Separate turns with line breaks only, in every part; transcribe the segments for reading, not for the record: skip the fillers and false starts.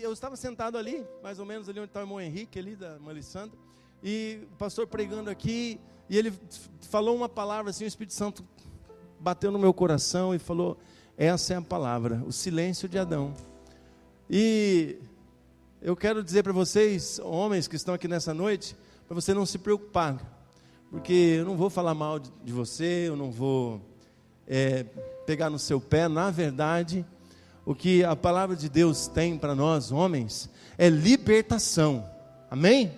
eu estava sentado ali, mais ou menos ali onde está o irmão Henrique, ali da irmã Alessandra, e o pastor pregando aqui, e ele falou uma palavra assim, o Espírito Santo bateu no meu coração e falou: essa é a palavra, o silêncio de Adão. E eu quero dizer para vocês, homens que estão aqui nessa noite, para você não se preocupar, porque eu não vou falar mal de você, eu não vou pegar no seu pé. Na verdade, o que a palavra de Deus tem para nós, homens, é libertação, amém?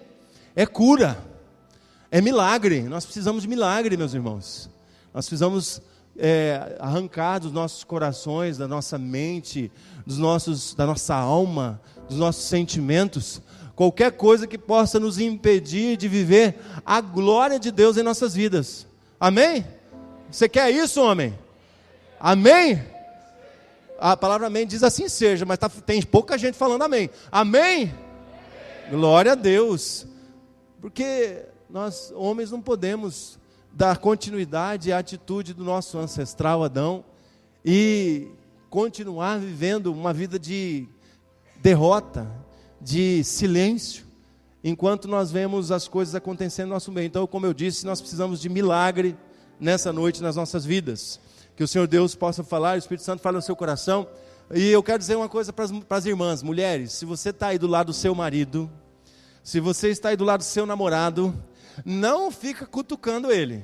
É cura, é milagre. Nós precisamos de milagre, meus irmãos. Nós precisamos arrancar dos nossos corações, da nossa mente, da nossa alma, dos nossos sentimentos, qualquer coisa que possa nos impedir de viver a glória de Deus em nossas vidas, amém? Você quer isso, homem? Amém? A palavra amém diz assim seja, mas tem pouca gente falando amém. Amém? Glória a Deus. Porque nós, homens, não podemos dar continuidade à atitude do nosso ancestral Adão e continuar vivendo uma vida de derrota, de silêncio, enquanto nós vemos as coisas acontecendo no nosso meio. Então, como eu disse, nós precisamos de milagre nessa noite nas nossas vidas. Que o Senhor Deus possa falar, o Espírito Santo fale no seu coração. E eu quero dizer uma coisa para as irmãs, mulheres: se você está aí do lado do seu marido, se você está aí do lado do seu namorado, não fica cutucando ele,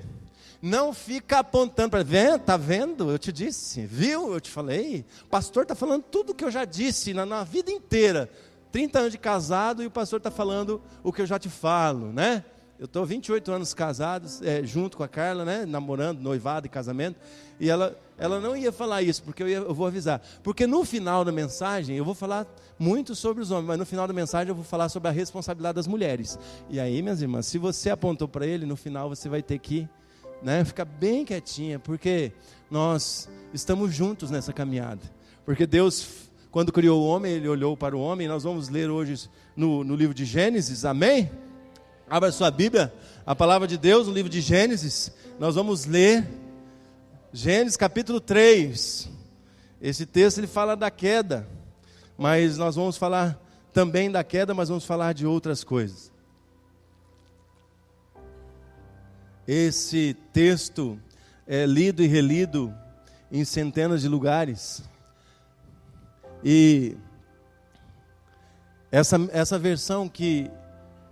não fica apontando para ele. Está vendo? Eu te disse, viu? Eu te falei. O pastor está falando tudo o que eu já disse na vida inteira. 30 anos de casado e o pastor está falando o que eu já te falo, né? Eu estou 28 anos casados, junto com a Carla, né? Namorando, noivado e casamento. E ela não ia falar isso, porque eu vou avisar. Porque no final da mensagem, eu vou falar muito sobre os homens, mas no final da mensagem eu vou falar sobre a responsabilidade das mulheres. E aí, minhas irmãs, se você apontou para ele, no final você vai ter que, né, ficar bem quietinha, porque nós estamos juntos nessa caminhada. Porque Deus, quando criou o homem, Ele olhou para o homem. Nós vamos ler hoje no livro de Gênesis, amém? Abra sua Bíblia, a palavra de Deus, no livro de Gênesis. Nós vamos ler Gênesis capítulo 3. Esse texto ele fala da queda, mas nós vamos falar também da queda, mas vamos falar de outras coisas. Esse texto é lido e relido em centenas de lugares. E essa versão que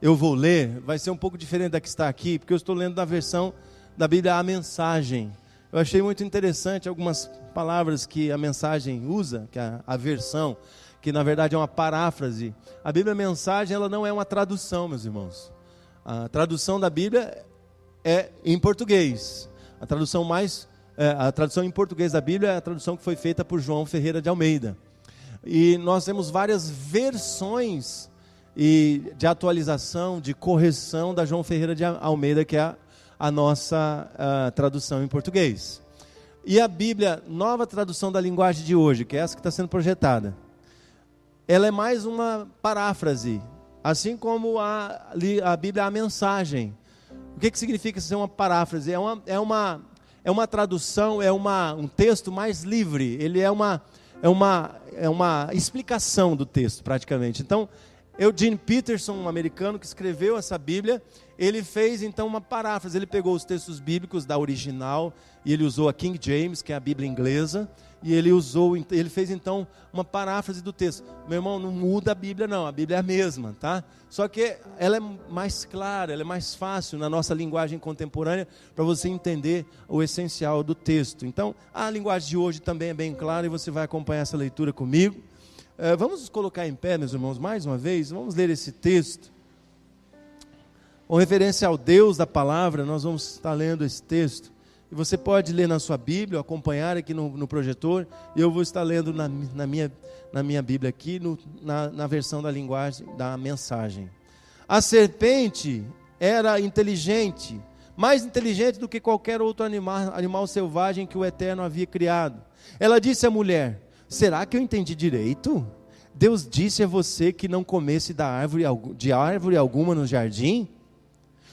eu vou ler vai ser um pouco diferente da que está aqui, porque eu estou lendo da versão da Bíblia, a Mensagem. Eu achei muito interessante algumas palavras que a Mensagem usa, que é a versão, que na verdade é uma paráfrase. A Bíblia Mensagem, ela não é uma tradução, meus irmãos. A tradução da Bíblia é em português. A tradução em português da Bíblia é a tradução que foi feita por João Ferreira de Almeida. E nós temos várias versões de atualização, de correção da João Ferreira de Almeida, que é a nossa tradução em português. E a Bíblia, nova tradução da linguagem de hoje, que é essa que está sendo projetada, ela é mais uma paráfrase, assim como a Bíblia, a Mensagem. O que significa ser uma paráfrase? É uma tradução, um texto mais livre. Ele é uma explicação do texto, praticamente. Então, Eugene Peterson, um americano que escreveu essa Bíblia, ele fez então uma paráfrase. Ele pegou os textos bíblicos da original e ele usou a King James, que é a Bíblia inglesa, e ele fez então uma paráfrase do texto. Meu irmão, não muda a Bíblia não, a Bíblia é a mesma, tá? Só que ela é mais clara, ela é mais fácil na nossa linguagem contemporânea para você entender o essencial do texto. Então, a linguagem de hoje também é bem clara e você vai acompanhar essa leitura comigo. Vamos nos colocar em pé, meus irmãos, mais uma vez. Vamos ler esse texto. Com referência ao Deus da palavra, nós vamos estar lendo esse texto. E você pode ler na sua Bíblia, acompanhar aqui no projetor. E eu vou estar lendo na minha Bíblia aqui, na versão da linguagem da Mensagem. A serpente era inteligente, mais inteligente do que qualquer outro animal selvagem que o Eterno havia criado. Ela disse à mulher: será que eu entendi direito? Deus disse a você que não comesse de árvore alguma no jardim?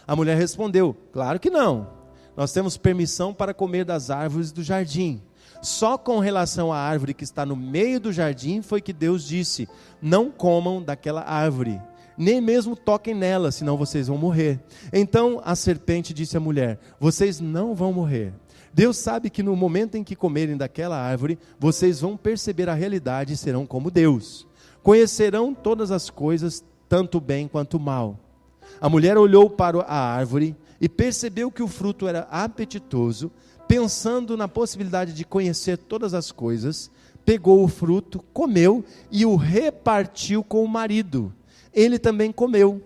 A mulher respondeu: claro que não. Nós temos permissão para comer das árvores do jardim. Só com relação à árvore que está no meio do jardim foi que Deus disse: não comam daquela árvore, nem mesmo toquem nela, senão vocês vão morrer. Então a serpente disse à mulher: vocês não vão morrer. Deus sabe que no momento em que comerem daquela árvore, vocês vão perceber a realidade e serão como Deus. Conhecerão todas as coisas, tanto o bem quanto o mal. A mulher olhou para a árvore e percebeu que o fruto era apetitoso. Pensando na possibilidade de conhecer todas as coisas, pegou o fruto, comeu e o repartiu com o marido. Ele também comeu.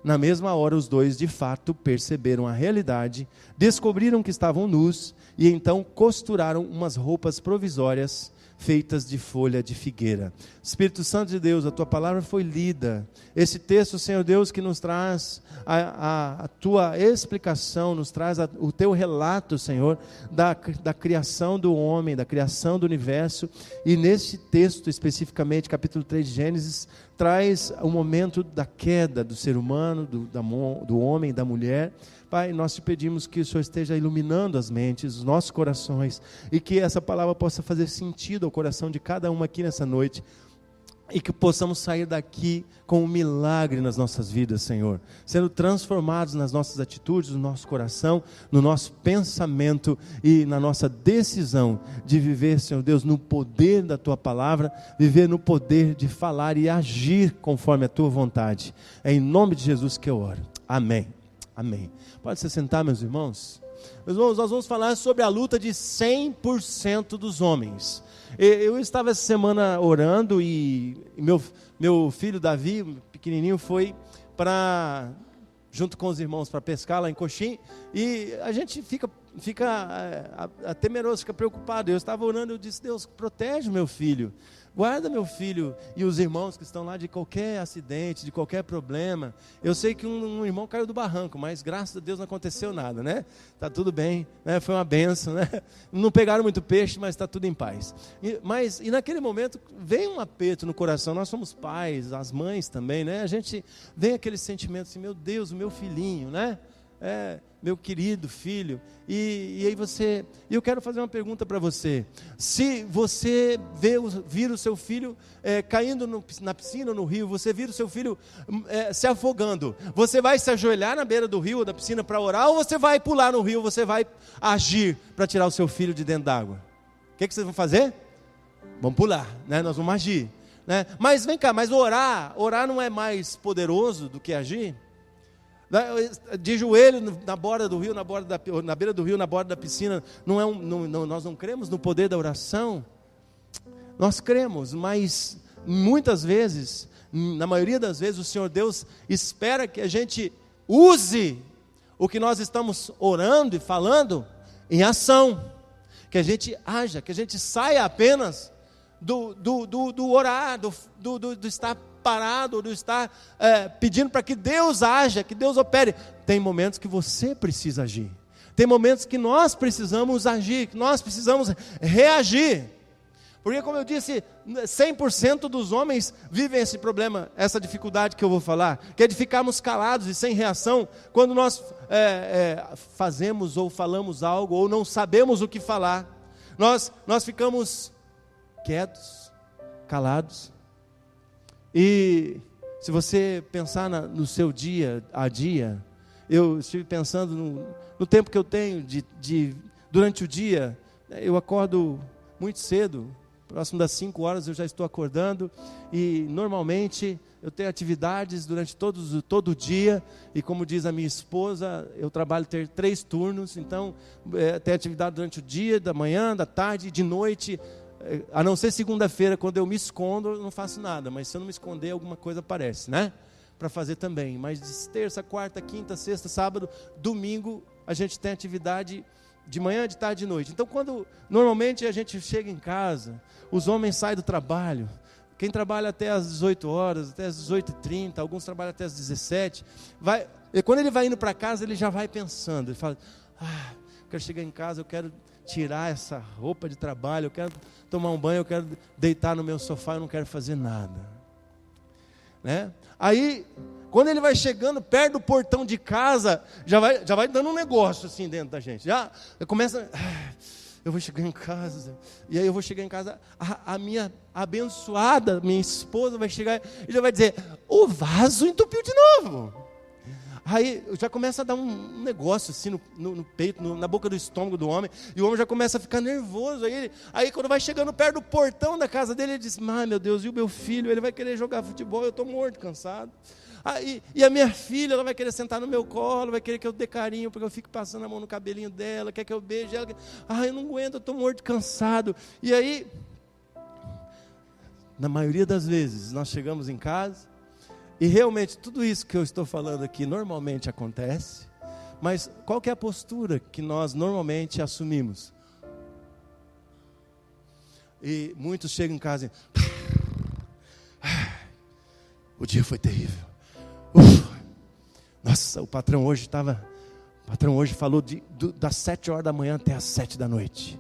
Na mesma hora, os dois de fato perceberam a realidade, descobriram que estavam nus e então costuraram umas roupas provisórias feitas de folha de figueira. Espírito Santo de Deus, a tua palavra foi lida. Esse texto, Senhor Deus, que nos traz a tua explicação, nos traz o teu relato, Senhor, da criação do homem, da criação do universo. E nesse texto, especificamente, capítulo 3 de Gênesis, traz o momento da queda do ser humano, do homem, da mulher. Pai, nós te pedimos que o Senhor esteja iluminando as mentes, os nossos corações, e que essa palavra possa fazer sentido ao coração de cada um aqui nessa noite, e que possamos sair daqui com um milagre nas nossas vidas, Senhor, sendo transformados nas nossas atitudes, no nosso coração, no nosso pensamento e na nossa decisão de viver, Senhor Deus, no poder da tua palavra, viver no poder de falar e agir conforme a tua vontade. É em nome de Jesus que eu oro. Amém. Amém. Pode se sentar, meus irmãos. Meus irmãos, nós vamos falar sobre a luta de 100% dos homens. Eu estava essa semana orando e meu filho Davi, pequenininho, foi junto com os irmãos para pescar lá em Coxim, e a gente fica temeroso, fica preocupado. Eu estava orando, eu disse: Deus, protege o meu filho, guarda meu filho e os irmãos que estão lá de qualquer acidente, de qualquer problema. Eu sei que um irmão caiu do barranco, mas graças a Deus não aconteceu nada, né? Está tudo bem, né? Foi uma bênção, né? Não pegaram muito peixe, mas está tudo em paz. E naquele momento vem um aperto no coração. Nós somos pais, as mães também, né? A gente vem aquele sentimento assim: meu Deus, o meu filhinho, né? Meu querido filho. E aí eu quero fazer uma pergunta para você. Se você vir o seu filho caindo na piscina ou no rio, você vir o seu filho se afogando, você vai se ajoelhar na beira do rio ou da piscina para orar, ou você vai pular no rio, você vai agir para tirar o seu filho de dentro d'água? O que vocês vão fazer? Vamos pular, né? Nós vamos agir, né? Mas vem cá, mas orar não é mais poderoso do que agir? De joelho na borda do rio, na beira do rio, na borda da piscina, nós não cremos no poder da oração? Nós cremos, mas muitas vezes, na maioria das vezes, o Senhor Deus espera que a gente use o que nós estamos orando e falando em ação, que a gente haja, que a gente saia apenas do orar, do estar parado, do estar pedindo para que Deus haja, que Deus opere. Tem momentos que você precisa agir, tem momentos que nós precisamos agir, que nós precisamos reagir, porque, como eu disse, 100% dos homens vivem esse problema, essa dificuldade que eu vou falar, que é de ficarmos calados e sem reação, quando nós fazemos ou falamos algo, ou não sabemos o que falar, nós ficamos quietos, calados. E se você pensar no seu dia a dia, eu estive pensando no tempo que eu tenho durante o dia. Eu acordo muito cedo, próximo das 5 horas eu já estou acordando, e normalmente eu tenho atividades durante todo o dia, e como diz a minha esposa, eu trabalho 3 turnos, então tenho atividade durante o dia, da manhã, da tarde e de noite. A não ser segunda-feira, quando eu me escondo, eu não faço nada, mas se eu não me esconder, alguma coisa aparece, né? Para fazer também. Mas de terça, quarta, quinta, sexta, sábado, domingo, a gente tem atividade de manhã, de tarde e de noite. Então, normalmente a gente chega em casa, os homens saem do trabalho, quem trabalha até às 18 horas, até às 18h30, alguns trabalham até às 17, e quando ele vai indo para casa, ele já vai pensando, ele fala: quero chegar em casa, eu quero tirar essa roupa de trabalho, eu quero tomar um banho, eu quero deitar no meu sofá, eu não quero fazer nada, né? Aí, quando ele vai chegando perto do portão de casa, já vai dando um negócio assim dentro da gente, já começa, eu vou chegar em casa, e aí eu vou chegar em casa, a minha abençoada, minha esposa vai chegar e já vai dizer, o vaso entupiu de novo. Aí já começa a dar um negócio assim no peito, na boca do estômago do homem, e o homem já começa a ficar nervoso. Aí quando vai chegando perto do portão da casa dele, ele diz, ai meu Deus, e o meu filho, ele vai querer jogar futebol, eu estou morto, cansado. E a minha filha, ela vai querer sentar no meu colo, vai querer que eu dê carinho, porque eu fico passando a mão no cabelinho dela, quer que eu beije ela. Eu não aguento, eu estou morto, cansado. E aí, na maioria das vezes, nós chegamos em casa, e realmente tudo isso que eu estou falando aqui normalmente acontece, mas qual que é a postura que nós normalmente assumimos? E muitos chegam em casa e... o dia foi terrível. Nossa, o patrão hoje falou das 7 horas da manhã até as 7 da noite.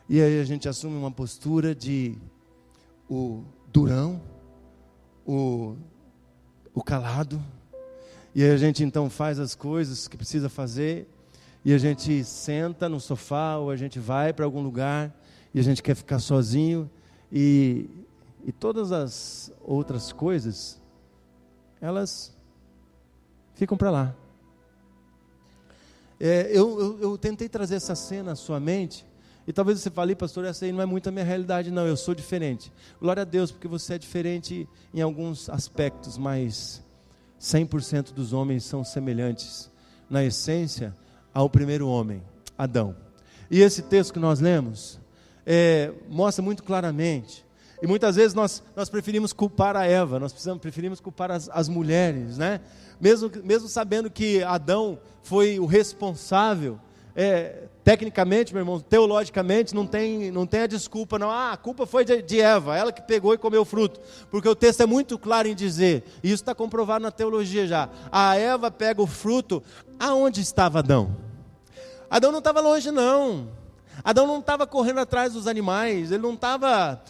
E aí a gente assume uma postura de o durão, o calado, e aí a gente então faz as coisas que precisa fazer, e a gente senta no sofá, ou a gente vai para algum lugar, e a gente quer ficar sozinho, e todas as outras coisas, elas ficam para lá. Eu tentei trazer essa cena à sua mente, e talvez você fale, pastor, essa aí não é muito a minha realidade, não, eu sou diferente. Glória a Deus, porque você é diferente em alguns aspectos, mas 100% dos homens são semelhantes, na essência, ao primeiro homem, Adão. E esse texto que nós lemos, mostra muito claramente. E muitas vezes nós preferimos culpar a Eva, preferimos culpar as mulheres, né? Mesmo sabendo que Adão foi o responsável, tecnicamente, meu irmão, teologicamente, não tem a desculpa, não. A culpa foi de Eva, ela que pegou e comeu o fruto. Porque o texto é muito claro em dizer, e isso está comprovado na teologia já, a Eva pega o fruto, aonde estava Adão? Adão não estava longe, não. Adão não estava correndo atrás dos animais, ele não estava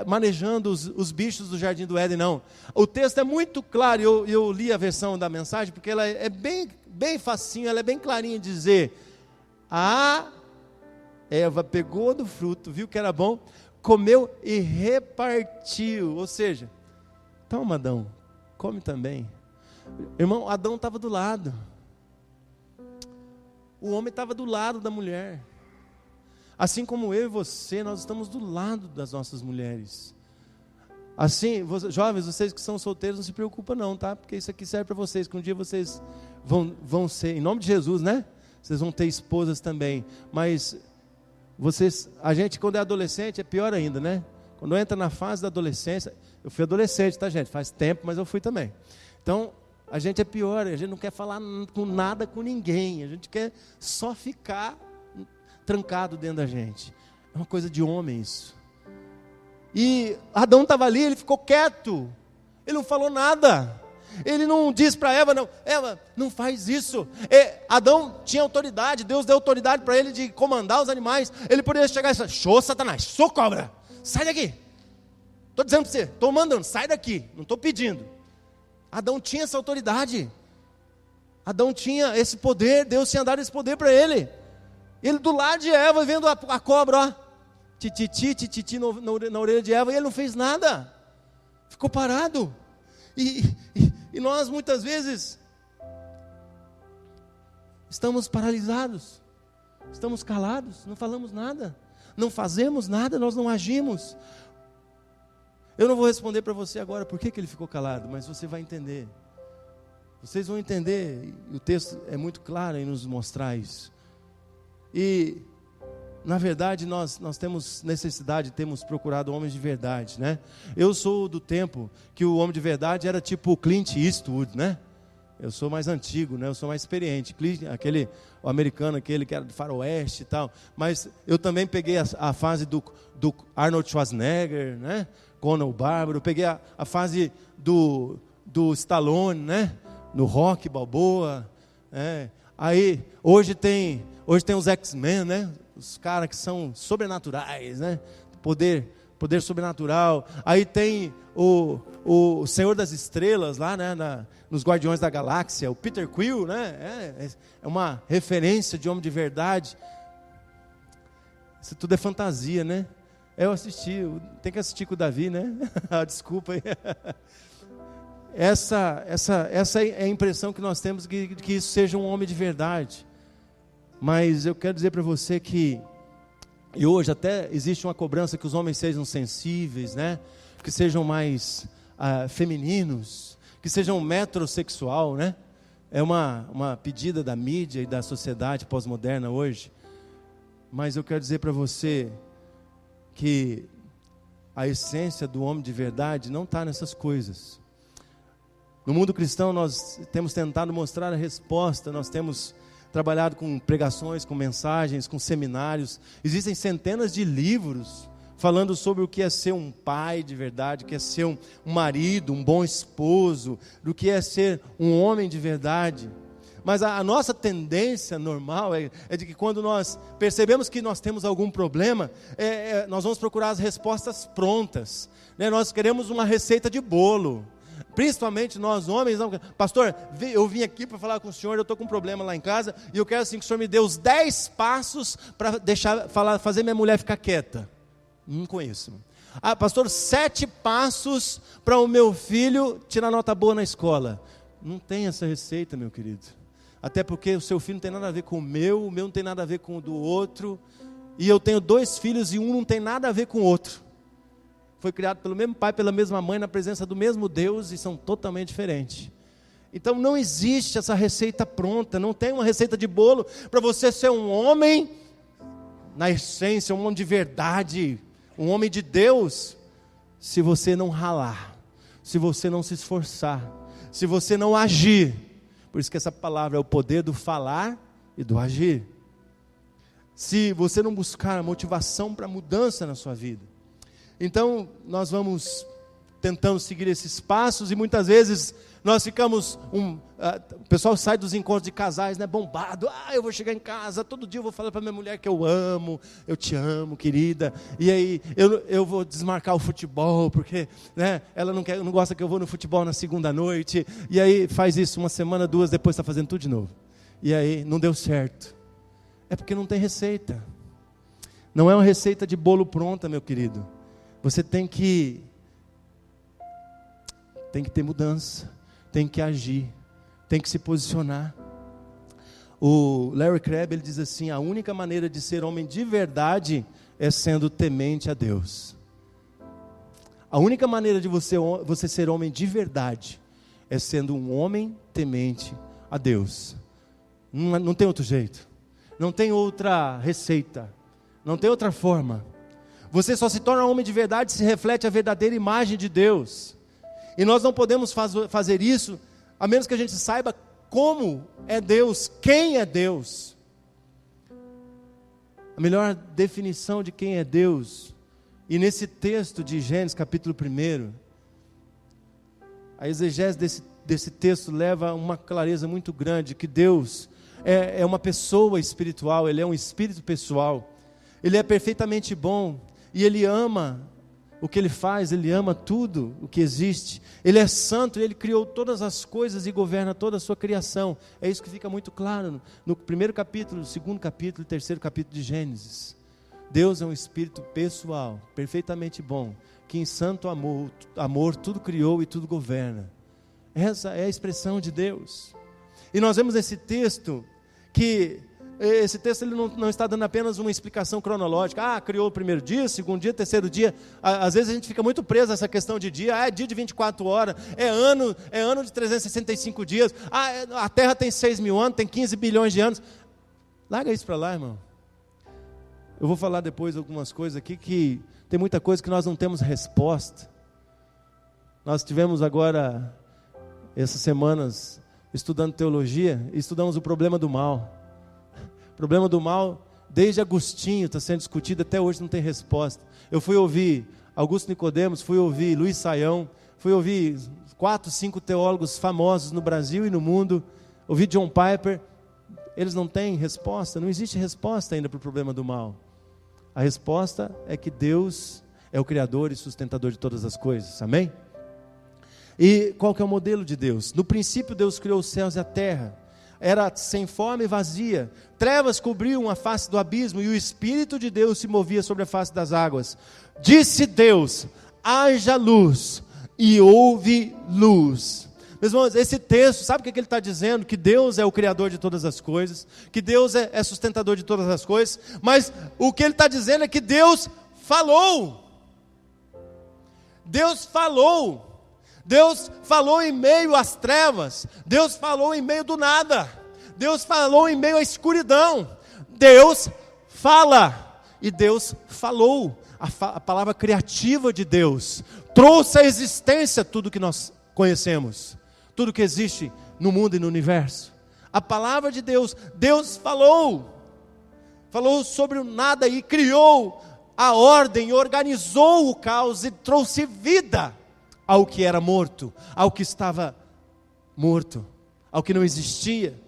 manejando os bichos do jardim do Éden, não. O texto é muito claro, eu li a versão da mensagem, porque ela é bem facinho, ela é bem clarinha em dizer, a Eva pegou do fruto, viu que era bom, comeu e repartiu, ou seja, toma Adão, come também. Irmão, Adão estava do lado, o homem estava do lado da mulher. Assim como eu e você, nós estamos do lado das nossas mulheres. Assim, jovens, vocês que são solteiros, não se preocupem não, tá? Porque isso aqui serve para vocês, que um dia vocês vão ser, em nome de Jesus, né? Vocês vão ter esposas também. Mas a gente quando é adolescente é pior ainda, né? Quando entra na fase da adolescência, eu fui adolescente, tá gente? Faz tempo, mas eu fui também. Então, a gente é pior, a gente não quer falar nada com ninguém, a gente quer só ficar trancado dentro da gente. É uma coisa de homem isso. E Adão estava ali, ele ficou quieto, ele não falou nada, ele não disse para Eva, não, Eva, não faz isso. Adão tinha autoridade, Deus deu autoridade para ele de comandar os animais. Ele poderia chegar e falar, show Satanás, sou cobra, sai daqui, estou dizendo para você, estou mandando, sai daqui, não estou pedindo. Adão tinha essa autoridade, Adão tinha esse poder, Deus tinha dado esse poder para ele. Ele do lado de Eva, vendo a cobra, ó, tititi na orelha de Eva, e ele não fez nada, ficou parado. E nós muitas vezes estamos paralisados, estamos calados, não falamos nada, não fazemos nada, nós não agimos. Eu não vou responder para você agora por que ele ficou calado, mas você vai entender. Vocês vão entender, e o texto é muito claro em nos mostrar isso. E, na verdade, nós temos necessidade, temos procurado homens de verdade, né? Eu sou do tempo que o homem de verdade era tipo Clint Eastwood, né? Eu sou mais antigo, né? Eu sou mais experiente. O americano, aquele que era do faroeste e tal. Mas eu também peguei a fase do Arnold Schwarzenegger, né? Conan o Bárbaro. Eu peguei a fase do Stallone, né? No Rock Balboa. Aí, hoje tem os X-Men, né? Os caras que são sobrenaturais, né? Poder poder sobrenatural. Aí tem o Senhor das Estrelas lá, né, nos Guardiões da Galáxia, o Peter Quill, né, é uma referência de homem de verdade. Isso tudo é fantasia, né? Eu assisti, tem que assistir com o Davi, né? Desculpa aí. Essa é a impressão que nós temos, que isso seja um homem de verdade. Mas eu quero dizer para você que, e hoje até existe uma cobrança que os homens sejam sensíveis, né? Que sejam mais femininos, que sejam metrosexual, né? É uma pedida da mídia e da sociedade pós-moderna hoje. Mas eu quero dizer para você que a essência do homem de verdade não está nessas coisas. No mundo cristão nós temos tentado mostrar a resposta, nós temos trabalhado com pregações, com mensagens, com seminários. Existem centenas de livros falando sobre o que é ser um pai de verdade, o que é ser um marido, um bom esposo, do que é ser um homem de verdade. Mas a nossa tendência normal é de que quando nós percebemos que nós temos algum problema, nós vamos procurar as respostas prontas, né? Nós queremos uma receita de bolo. Principalmente nós homens, não, pastor, eu vim aqui para falar com o senhor, eu estou com um problema lá em casa, e eu quero assim que o senhor me dê os 10 passos para fazer minha mulher ficar quieta. Não conheço. Pastor, 7 passos para o meu filho tirar nota boa na escola. Não tem essa receita, meu querido. Até porque o seu filho não tem nada a ver com o meu não tem nada a ver com o do outro, e eu tenho 2 filhos e um não tem nada a ver com o outro. Foi criado pelo mesmo pai, pela mesma mãe, na presença do mesmo Deus, e são totalmente diferentes. Então não existe essa receita pronta, não tem uma receita de bolo para você ser um homem, na essência, um homem de verdade, um homem de Deus, se você não ralar, se você não se esforçar, se você não agir. Por isso que essa palavra é o poder do falar e do agir. Se você não buscar a motivação para mudança na sua vida. Então, nós vamos tentando seguir esses passos, e muitas vezes nós ficamos, o pessoal sai dos encontros de casais, né, bombado, eu vou chegar em casa, todo dia eu vou falar para minha mulher que eu amo, eu te amo, querida, e aí eu vou desmarcar o futebol, porque, né, ela não gosta que eu vou no futebol na segunda noite, e aí faz isso uma semana, 2, depois está fazendo tudo de novo, e aí não deu certo. É porque não tem receita, não é uma receita de bolo pronta, meu querido. Você tem que ter mudança, tem que agir, tem que se posicionar. O Larry Crabb, ele diz assim: a única maneira de ser homem de verdade é sendo temente a Deus. A única maneira de você ser homem de verdade é sendo um homem temente a Deus. Não tem outro jeito, não tem outra receita, não tem outra forma. Você só se torna homem de verdade se reflete a verdadeira imagem de Deus. E nós não podemos fazer isso a menos que a gente saiba como é Deus, quem é Deus. A melhor definição de quem é Deus, e nesse texto de Gênesis capítulo 1, a exegese desse texto leva a uma clareza muito grande, que Deus é uma pessoa espiritual, Ele é um espírito pessoal, Ele é perfeitamente bom, e Ele ama o que Ele faz, Ele ama tudo o que existe. Ele é santo, Ele criou todas as coisas e governa toda a sua criação. É isso que fica muito claro no 1º capítulo, no 2º capítulo e 3º capítulo de Gênesis. Deus é um espírito pessoal, perfeitamente bom, que em santo amor tudo criou e tudo governa. Essa é a expressão de Deus. E nós vemos nesse texto que esse texto ele não está dando apenas uma explicação cronológica. Criou o primeiro dia, segundo dia, terceiro dia. Às vezes a gente fica muito preso a essa questão de dia. É dia de 24 horas, é ano de 365 dias. A Terra tem 6.000 anos, tem 15 bilhões de anos. Larga isso para lá, irmão. Eu vou falar depois algumas coisas aqui, que tem muita coisa que nós não temos resposta. Nós tivemos agora, essas semanas, estudando teologia, e estudamos o problema do mal. O problema do mal, desde Agostinho, está sendo discutido, até hoje não tem resposta. Eu fui ouvir Augusto Nicodemos, fui ouvir Luiz Saião, fui ouvir 4, 5 teólogos famosos no Brasil e no mundo, ouvi John Piper. Eles não têm resposta, não existe resposta ainda para o problema do mal. A resposta é que Deus é o Criador e sustentador de todas as coisas, amém? E qual que é o modelo de Deus? No princípio Deus criou os céus e a terra, era sem forma e vazia, trevas cobriam a face do abismo, e o Espírito de Deus se movia sobre a face das águas. Disse Deus: haja luz, e houve luz. Meus irmãos, esse texto, sabe o que ele está dizendo? Que Deus é o Criador de todas as coisas, que Deus é sustentador de todas as coisas, mas o que ele está dizendo é que Deus falou. Deus falou. Deus falou em meio às trevas, Deus falou em meio do nada, Deus falou em meio à escuridão. Deus fala, e Deus falou. A palavra criativa de Deus trouxe à existência tudo que nós conhecemos, tudo que existe no mundo e no universo. A palavra de Deus, Deus falou sobre o nada e criou a ordem, organizou o caos e trouxe vida ao que era morto, ao que estava morto, ao que não existia.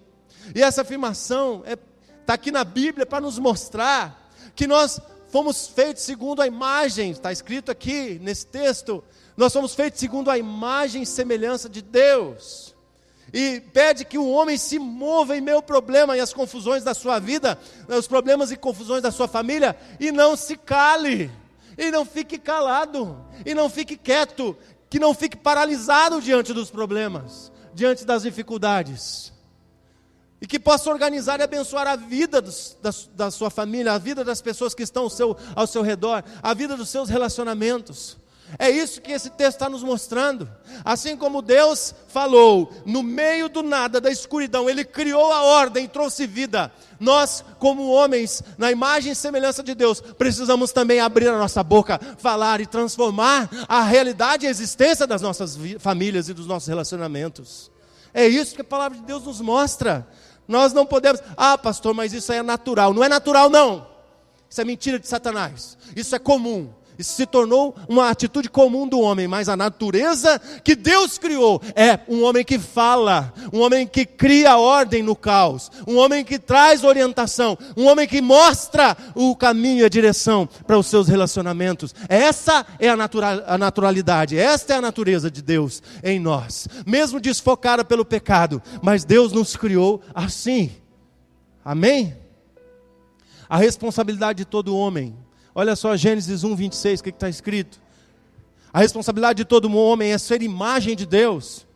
E essa afirmação está aqui na Bíblia para nos mostrar que nós fomos feitos segundo a imagem, está escrito aqui nesse texto, nós fomos feitos segundo a imagem e semelhança de Deus. E pede que o homem se mova em meio ao problema e as confusões da sua vida, os problemas e confusões da sua família, e não se cale, e não fique calado, e não fique quieto, que não fique paralisado diante dos problemas, diante das dificuldades, e que possa organizar e abençoar a vida da sua família, a vida das pessoas que estão ao seu redor, a vida dos seus relacionamentos. É isso que esse texto está nos mostrando. Assim como Deus falou, no meio do nada, da escuridão, Ele criou a ordem, trouxe vida. Nós, como homens, na imagem e semelhança de Deus, precisamos também abrir a nossa boca, falar e transformar a realidade e a existência das nossas famílias e dos nossos relacionamentos. É isso que a palavra de Deus nos mostra. Nós não podemos, pastor, mas isso aí é natural. Não é natural, não. Isso é mentira de Satanás. Isso é comum. Isso se tornou uma atitude comum do homem, mas a natureza que Deus criou é um homem que fala, um homem que cria ordem no caos, um homem que traz orientação, um homem que mostra o caminho e a direção para os seus relacionamentos. Essa é a naturalidade, esta é a natureza de Deus em nós, mesmo desfocada pelo pecado, mas Deus nos criou assim. Amém? A responsabilidade de todo homem. Olha só Gênesis 1, 26, o que está escrito? A responsabilidade de todo homem é ser imagem de Deus.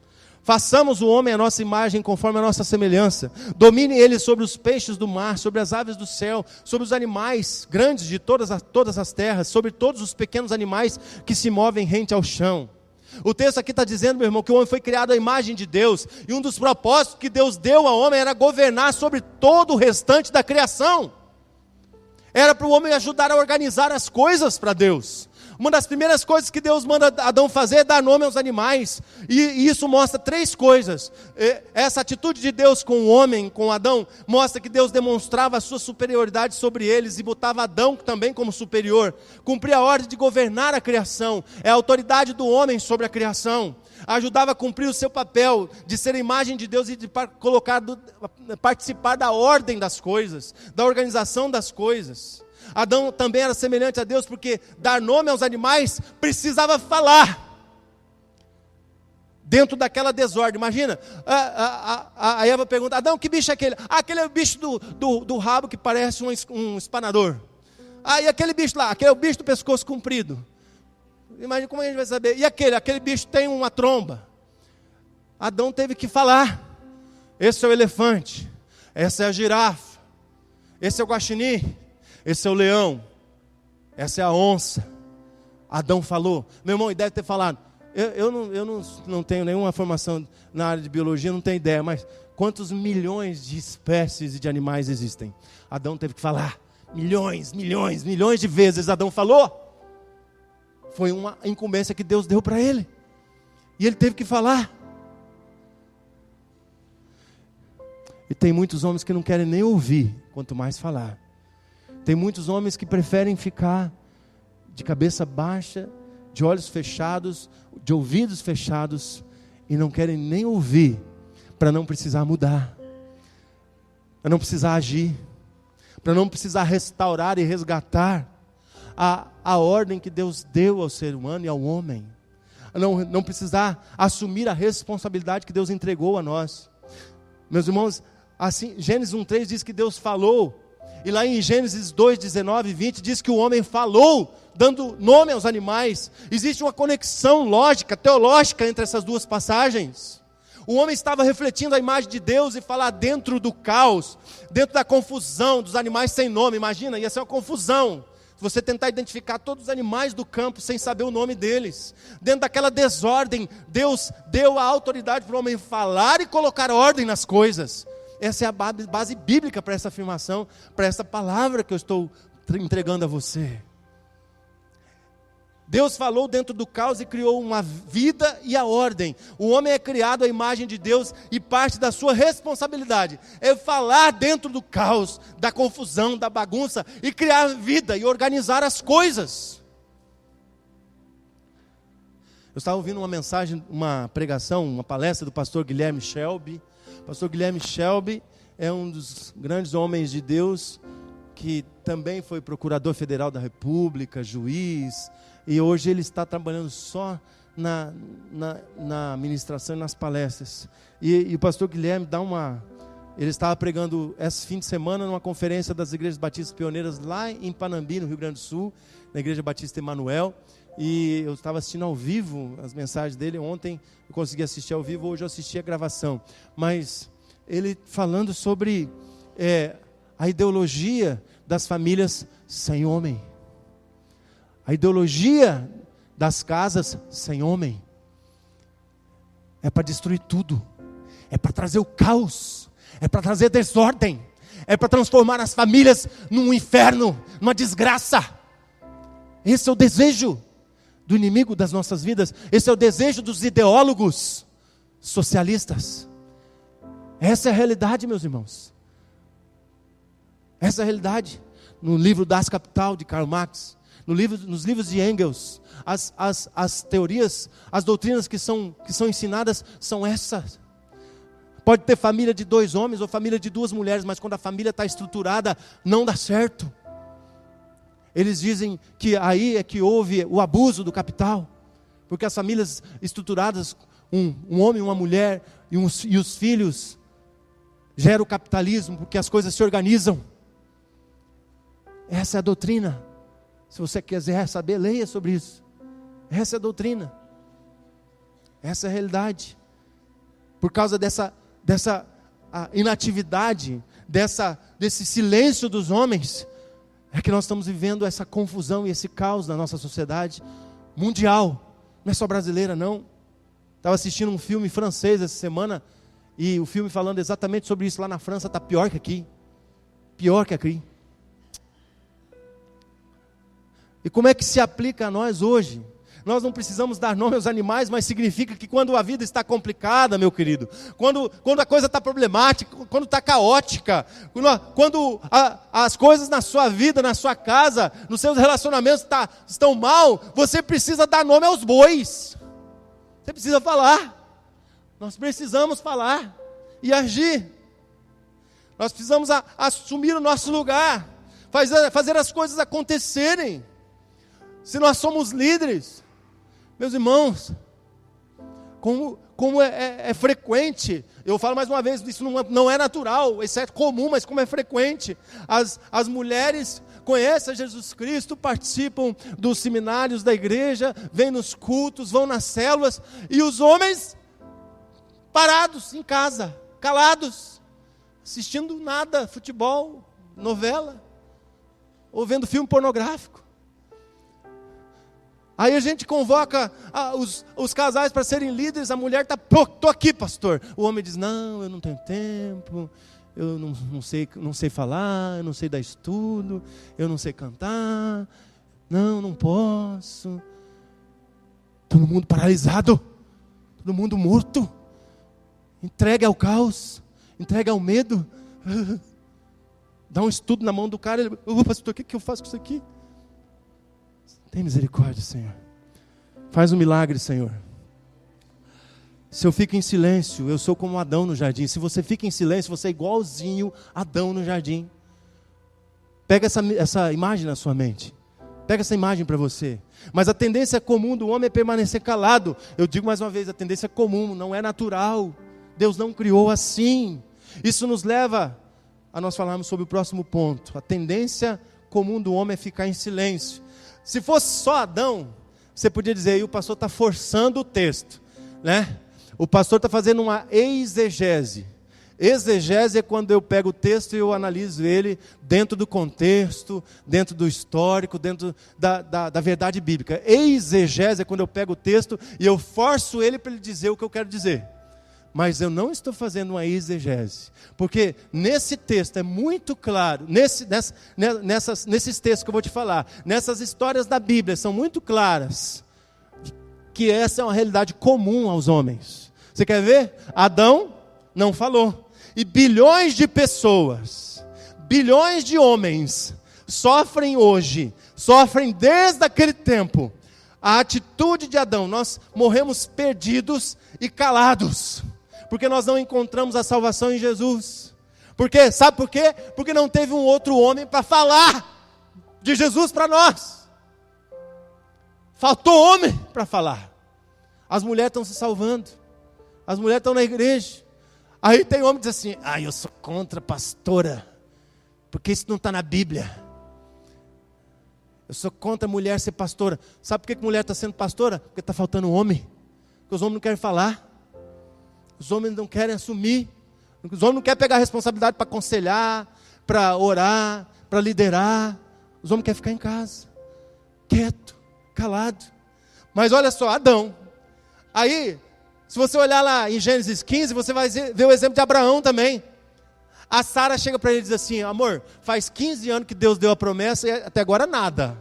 Façamos o homem a nossa imagem conforme a nossa semelhança. Domine ele sobre os peixes do mar, sobre as aves do céu, sobre os animais grandes de todas as terras, sobre todos os pequenos animais que se movem rente ao chão. O texto aqui está dizendo, meu irmão, que o homem foi criado à imagem de Deus. E um dos propósitos que Deus deu ao homem era governar sobre todo o restante da criação. Era para o homem ajudar a organizar as coisas para Deus. Uma das primeiras coisas que Deus manda Adão fazer é dar nome aos animais. E isso mostra três coisas. Essa atitude de Deus com o homem, com Adão, mostra que Deus demonstrava a sua superioridade sobre eles e botava Adão também como superior. Cumpria a ordem de governar a criação. É a autoridade do homem sobre a criação. Ajudava a cumprir o seu papel de ser a imagem de Deus e de participar da ordem das coisas, da organização das coisas. Adão também era semelhante a Deus, porque dar nome aos animais precisava falar. Dentro daquela desordem, imagina, a Eva pergunta, Adão, que bicho é aquele? Aquele é o bicho do rabo que parece um espanador. E aquele bicho lá, aquele é o bicho do pescoço comprido. Imagina como a gente vai saber. E aquele bicho tem uma tromba. Adão teve que falar. Esse é o elefante. Essa é a girafa. Esse é o guaxinim. Esse é o leão. Essa é a onça. Adão falou. Meu irmão, deve ter falado. Eu não tenho nenhuma formação na área de biologia, não tenho ideia. Mas quantos milhões de espécies de animais existem? Adão teve que falar. Milhões de vezes Adão falou. Foi uma incumbência que Deus deu para ele. E ele teve que falar. E tem muitos homens que não querem nem ouvir, quanto mais falar. Tem muitos homens que preferem ficar de cabeça baixa, de olhos fechados, de ouvidos fechados, e não querem nem ouvir, para não precisar mudar, para não precisar agir, para não precisar restaurar e resgatar a ordem que Deus deu ao ser humano e ao homem. Não precisar assumir a responsabilidade que Deus entregou a nós. Meus irmãos, assim, Gênesis 1:3 diz que Deus falou, e lá em Gênesis 2:19 e 20 diz que o homem falou, dando nome aos animais. Existe uma conexão lógica, teológica entre essas duas passagens. O homem estava refletindo a imagem de Deus e falar dentro do caos, dentro da confusão dos animais sem nome. Imagina, ia ser uma confusão. Você tentar identificar todos os animais do campo sem saber o nome deles. Dentro daquela desordem, Deus deu a autoridade para o homem falar e colocar ordem nas coisas. Essa é a base bíblica para essa afirmação, para essa palavra que eu estou entregando a você. Deus falou dentro do caos e criou uma vida e a ordem. O homem é criado à imagem de Deus e parte da sua responsabilidade é falar dentro do caos, da confusão, da bagunça e criar vida e organizar as coisas. Eu estava ouvindo uma mensagem, uma pregação, uma palestra do pastor Guilherme Shelby. O pastor Guilherme Shelby é um dos grandes homens de Deus que também foi procurador federal da República, juiz. E hoje ele está trabalhando só na ministração e nas palestras. E o pastor Guilherme ele estava pregando esse fim de semana numa conferência das igrejas batistas pioneiras lá em Panambi, no Rio Grande do Sul, na igreja batista Emanuel. E eu estava assistindo ao vivo as mensagens dele. Ontem eu consegui assistir ao vivo, hoje eu assisti a gravação. Mas ele falando sobre a ideologia das famílias sem homem. A ideologia das casas sem homem é para destruir tudo, é para trazer o caos, é para trazer desordem, é para transformar as famílias num inferno, numa desgraça. Esse é o desejo do inimigo das nossas vidas, esse é o desejo dos ideólogos socialistas. Essa é a realidade, meus irmãos. Essa é a realidade. No livro Das Kapital, de Karl Marx, nos livros de Engels, as teorias, as doutrinas que são ensinadas são essas. Pode ter família de 2 homens ou família de 2 mulheres, mas quando a família está estruturada, não dá certo. Eles dizem que aí é que houve o abuso do capital, porque as famílias estruturadas, um homem e uma mulher e os filhos, gera o capitalismo, porque as coisas se organizam. Essa é a doutrina. Se você quiser saber, leia sobre isso. Essa é a doutrina. Essa é a realidade. Por causa dessa inatividade, desse silêncio dos homens, é que nós estamos vivendo essa confusão e esse caos na nossa sociedade mundial. Não é só brasileira, não. Estava assistindo um filme francês essa semana, e o filme falando exatamente sobre isso. Lá na França está pior que aqui. Pior que aqui. E como é que se aplica a nós hoje? Nós não precisamos dar nome aos animais, mas significa que quando a vida está complicada, meu querido, quando a coisa está problemática, quando está caótica, quando as coisas na sua vida, na sua casa, nos seus relacionamentos estão mal, você precisa dar nome aos bois. Você precisa falar. Nós precisamos falar e agir. Nós precisamos assumir o nosso lugar, fazer as coisas acontecerem. Se nós somos líderes, meus irmãos, como é frequente, eu falo mais uma vez, isso não é natural, isso é comum, mas como é frequente, as mulheres conhecem Jesus Cristo, participam dos seminários da igreja, vêm nos cultos, vão nas células, e os homens parados em casa, calados, assistindo nada, futebol, novela, ou vendo filme pornográfico. Aí a gente convoca os casais para serem líderes, a mulher está, estou aqui, pastor. O homem diz, não, eu não tenho tempo, eu não sei falar, eu não sei dar estudo, eu não sei cantar, não posso. Todo mundo paralisado, todo mundo morto, entregue ao caos, entregue ao medo. Dá um estudo na mão do cara, ele, pastor, o que eu faço com isso aqui? Tem misericórdia, Senhor. Faz um milagre, Senhor. Se eu fico em silêncio, eu sou como Adão no jardim. Se você fica em silêncio, você é igualzinho Adão no jardim. Pega essa imagem na sua mente. Pega essa imagem para você. Mas a tendência comum do homem é permanecer calado. Eu digo mais uma vez, a tendência comum, não é natural. Deus não criou assim. Isso nos leva a nós falarmos sobre o próximo ponto. A tendência comum do homem é ficar em silêncio. Se fosse só Adão, você podia dizer, aí o pastor está forçando o texto, né? O pastor está fazendo uma exegese. Exegese é quando eu pego o texto e eu analiso ele dentro do contexto, dentro do histórico, dentro da verdade bíblica. Exegese é quando eu pego o texto e eu forço ele para ele dizer o que eu quero dizer. Mas eu não estou fazendo uma exegese, porque nesse texto é muito claro, nesses textos que eu vou te falar, nessas histórias da Bíblia, são muito claras, que essa é uma realidade comum aos homens. Você quer ver? Adão não falou. E bilhões de pessoas, bilhões de homens, sofrem hoje, sofrem desde aquele tempo, a atitude de Adão. Nós morremos perdidos e calados, porque nós não encontramos a salvação em Jesus. Porque, sabe por quê? Porque não teve um outro homem para falar de Jesus para nós. Faltou homem para falar. As mulheres estão se salvando, as mulheres estão na igreja. Aí tem homem que diz assim, eu sou contra pastora, porque isso não está na Bíblia. Eu sou contra a mulher ser pastora. Sabe por que a mulher está sendo pastora? Porque está faltando homem. Porque os homens não querem falar. Os homens não querem assumir. Os homens não querem pegar a responsabilidade para aconselhar, para orar, para liderar. Os homens querem ficar em casa, quieto, calado. Mas olha só, Adão. Aí, se você olhar lá em Gênesis 15, você vai ver o exemplo de Abraão também. A Sara chega para ele e diz assim, amor, faz 15 anos que Deus deu a promessa e até agora nada.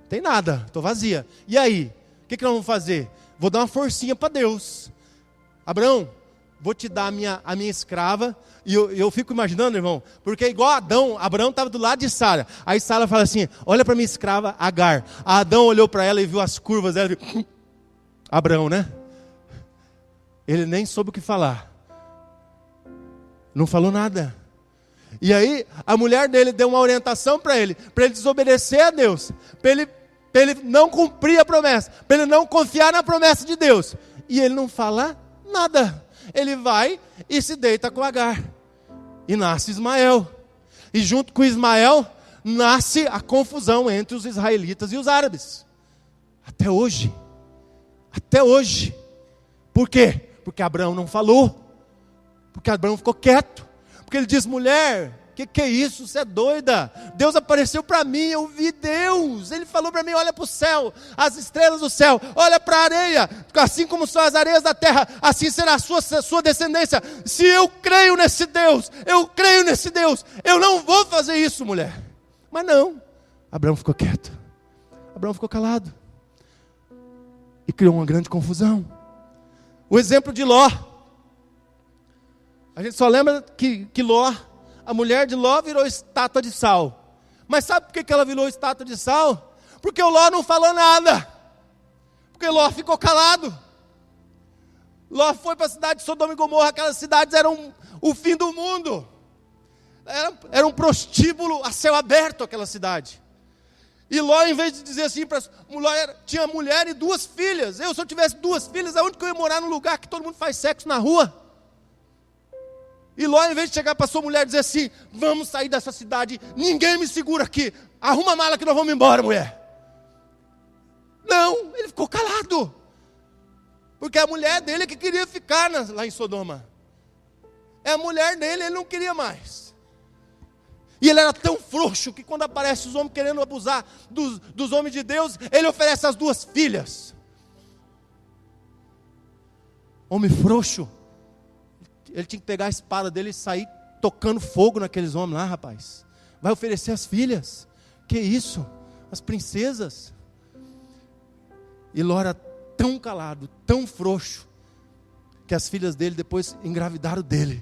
Tem nada, estou vazia. E aí, o que nós vamos fazer? Vou dar uma forcinha para Deus. Abraão, vou te dar a minha escrava. E eu fico imaginando, irmão, porque igual Adão, Abraão estava do lado de Sara. Aí Sara fala assim, olha para minha escrava Agar. Adão olhou para ela e viu as curvas dela. Abraão, né? Ele nem soube o que falar. Não falou nada. E aí, a mulher dele deu uma orientação para ele desobedecer a Deus, para ele não cumprir a promessa, para ele não confiar na promessa de Deus. E ele não fala nada. Ele vai e se deita com Agar. E nasce Ismael. E junto com Ismael, nasce a confusão entre os israelitas e os árabes. Até hoje. Até hoje. Por quê? Porque Abraão não falou. Porque Abraão ficou quieto. Porque ele diz, mulher, que é isso? Você é doida. Deus apareceu para mim, eu vi Deus. Ele falou para mim, olha para o céu, as estrelas do céu. Olha para a areia, assim como são as areias da terra, assim será a sua descendência. Se eu creio nesse Deus, eu não vou fazer isso, mulher. Mas não, Abraão ficou quieto. Abraão ficou calado. E criou uma grande confusão. O exemplo de Ló. A gente só lembra que Ló, a mulher de Ló virou estátua de sal. Mas sabe por que ela virou estátua de sal? Porque o Ló não falou nada. Porque Ló ficou calado. Ló foi para a cidade de Sodoma e Gomorra. Aquelas cidades eram o fim do mundo. Era um prostíbulo a céu aberto aquela cidade. E Ló, em vez de dizer assim, tinha mulher e 2 filhas. Se eu tivesse 2 filhas, aonde que eu ia morar num lugar que todo mundo faz sexo na rua? E Ló, em vez de chegar para sua mulher e dizer assim, vamos sair dessa cidade, ninguém me segura aqui, arruma a mala que nós vamos embora, mulher. Não, ele ficou calado. Porque a mulher dele é que queria ficar lá em Sodoma. É a mulher dele, ele não queria mais. E ele era tão frouxo que quando aparece os homens querendo abusar dos homens de Deus, ele oferece as 2 filhas. Homem frouxo. Ele tinha que pegar a espada dele e sair tocando fogo naqueles homens lá, rapaz. Vai oferecer as filhas. Que isso? As princesas. E Ló era tão calado, tão frouxo, que as filhas dele depois engravidaram dele.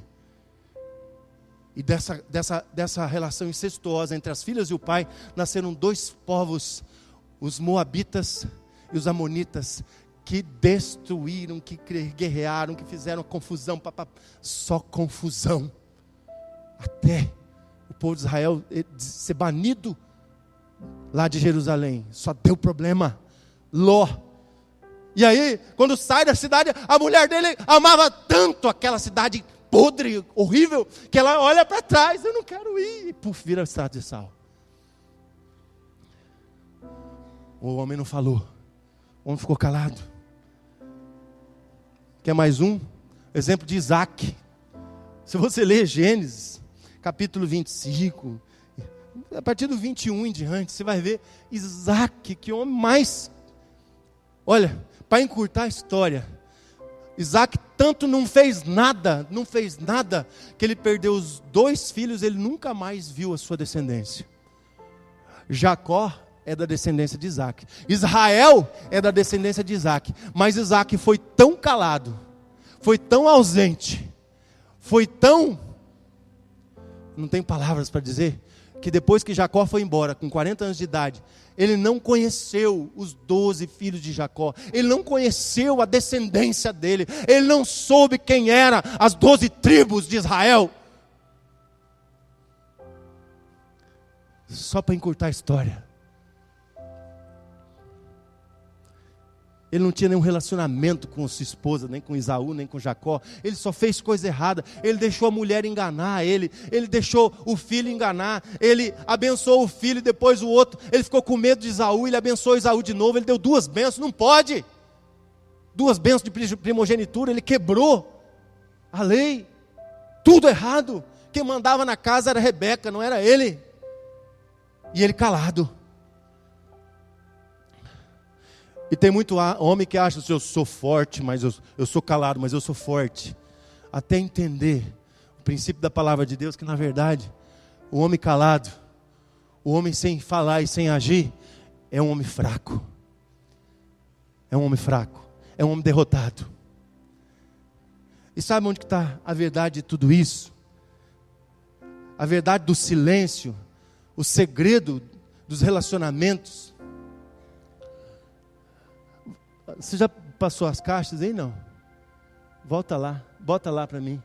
E dessa relação incestuosa entre as filhas e o pai, nasceram 2 povos, os moabitas e os amonitas, que destruíram, que guerrearam, que fizeram confusão, só confusão, até o povo de Israel ser banido lá de Jerusalém. Só deu problema. Ló. E aí, quando sai da cidade, a mulher dele amava tanto aquela cidade podre, horrível, que ela olha para trás, eu não quero ir. E puf, vira o estado de sal. O homem não falou. O homem ficou calado. Quer mais um? Exemplo de Isaac. Se você ler Gênesis, capítulo 25, a partir do 21 em diante, você vai ver Isaac, que homem mais... Olha, para encurtar a história, Isaac tanto não fez nada, que ele perdeu os 2 filhos, ele nunca mais viu a sua descendência. Jacó é da descendência de Isaac. Israel é da descendência de Isaac. Mas Isaac foi tão calado, foi tão ausente, foi tão... não tem palavras para dizer, que depois que Jacó foi embora, com 40 anos de idade, ele não conheceu os 12 filhos de Jacó, ele não conheceu a descendência dele, ele não soube quem eram as 12 tribos de Israel. Só para encurtar a história, ele não tinha nenhum relacionamento com sua esposa, nem com Esaú, nem com Jacó. Ele só fez coisa errada. Ele deixou a mulher enganar ele. Ele deixou o filho enganar. Ele abençoou o filho e depois o outro. Ele ficou com medo de Esaú. Ele abençoou Esaú de novo. Ele deu 2 bênçãos. Não pode. 2 bênçãos de primogenitura. Ele quebrou a lei. Tudo errado. Quem mandava na casa era Rebeca, não era ele. E ele calado. E tem muito homem que acha que eu sou forte, mas eu sou calado, mas eu sou forte. Até entender o princípio da palavra de Deus, que na verdade, o homem calado, o homem sem falar e sem agir, é um homem fraco. É um homem fraco, é um homem derrotado. E sabe onde está a verdade de tudo isso? A verdade do silêncio, o segredo dos relacionamentos. Você já passou as caixas aí? Não. Volta lá, bota lá para mim.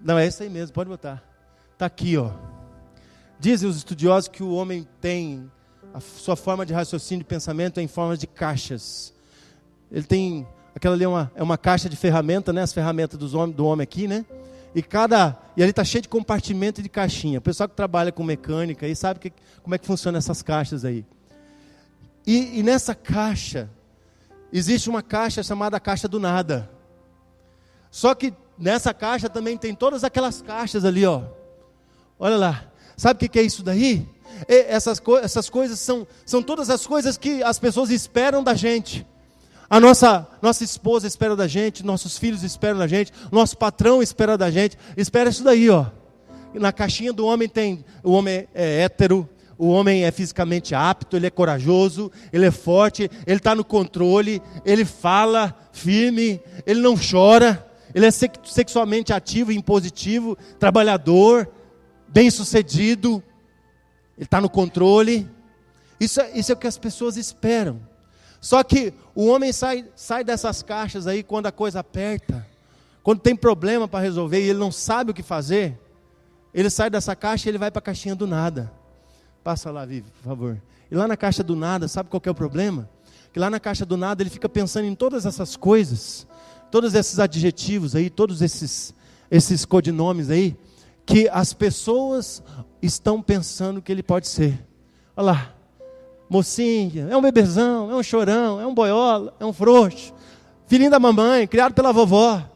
Não, é essa aí mesmo, pode botar. Está aqui, ó. Dizem os estudiosos que o homem tem, a sua forma de raciocínio e pensamento é em forma de caixas. Ele tem, aquela ali é uma caixa de ferramenta, né? As ferramentas do homem aqui, né? E ali está cheio de compartimento e de caixinha. O pessoal que trabalha com mecânica aí sabe como é que funciona essas caixas aí. E nessa caixa, existe uma caixa chamada caixa do nada. Só que nessa caixa também tem todas aquelas caixas ali, ó. Olha lá. Sabe o que é isso daí? Essas coisas são todas as coisas que as pessoas esperam da gente. A nossa esposa espera da gente, nossos filhos esperam da gente, nosso patrão espera da gente. Espera isso daí, ó. Na caixinha do homem tem, o homem é hétero, o homem é fisicamente apto, ele é corajoso, ele é forte, ele está no controle, ele fala firme, ele não chora, ele é sexualmente ativo e impositivo, trabalhador, bem-sucedido, ele está no controle. Isso é o que as pessoas esperam. Só que o homem sai dessas caixas aí quando a coisa aperta, quando tem problema para resolver e ele não sabe o que fazer, ele sai dessa caixa e ele vai para a caixinha do nada. Passa lá, Vivi, por favor. E lá na caixa do nada, sabe qual que é o problema? Que lá na caixa do nada ele fica pensando em todas essas coisas, todos esses adjetivos aí, todos esses codinomes aí, que as pessoas estão pensando que ele pode ser. Olha lá, mocinha, é um bebezão, é um chorão, é um boiola, é um frouxo, filhinho da mamãe, criado pela vovó.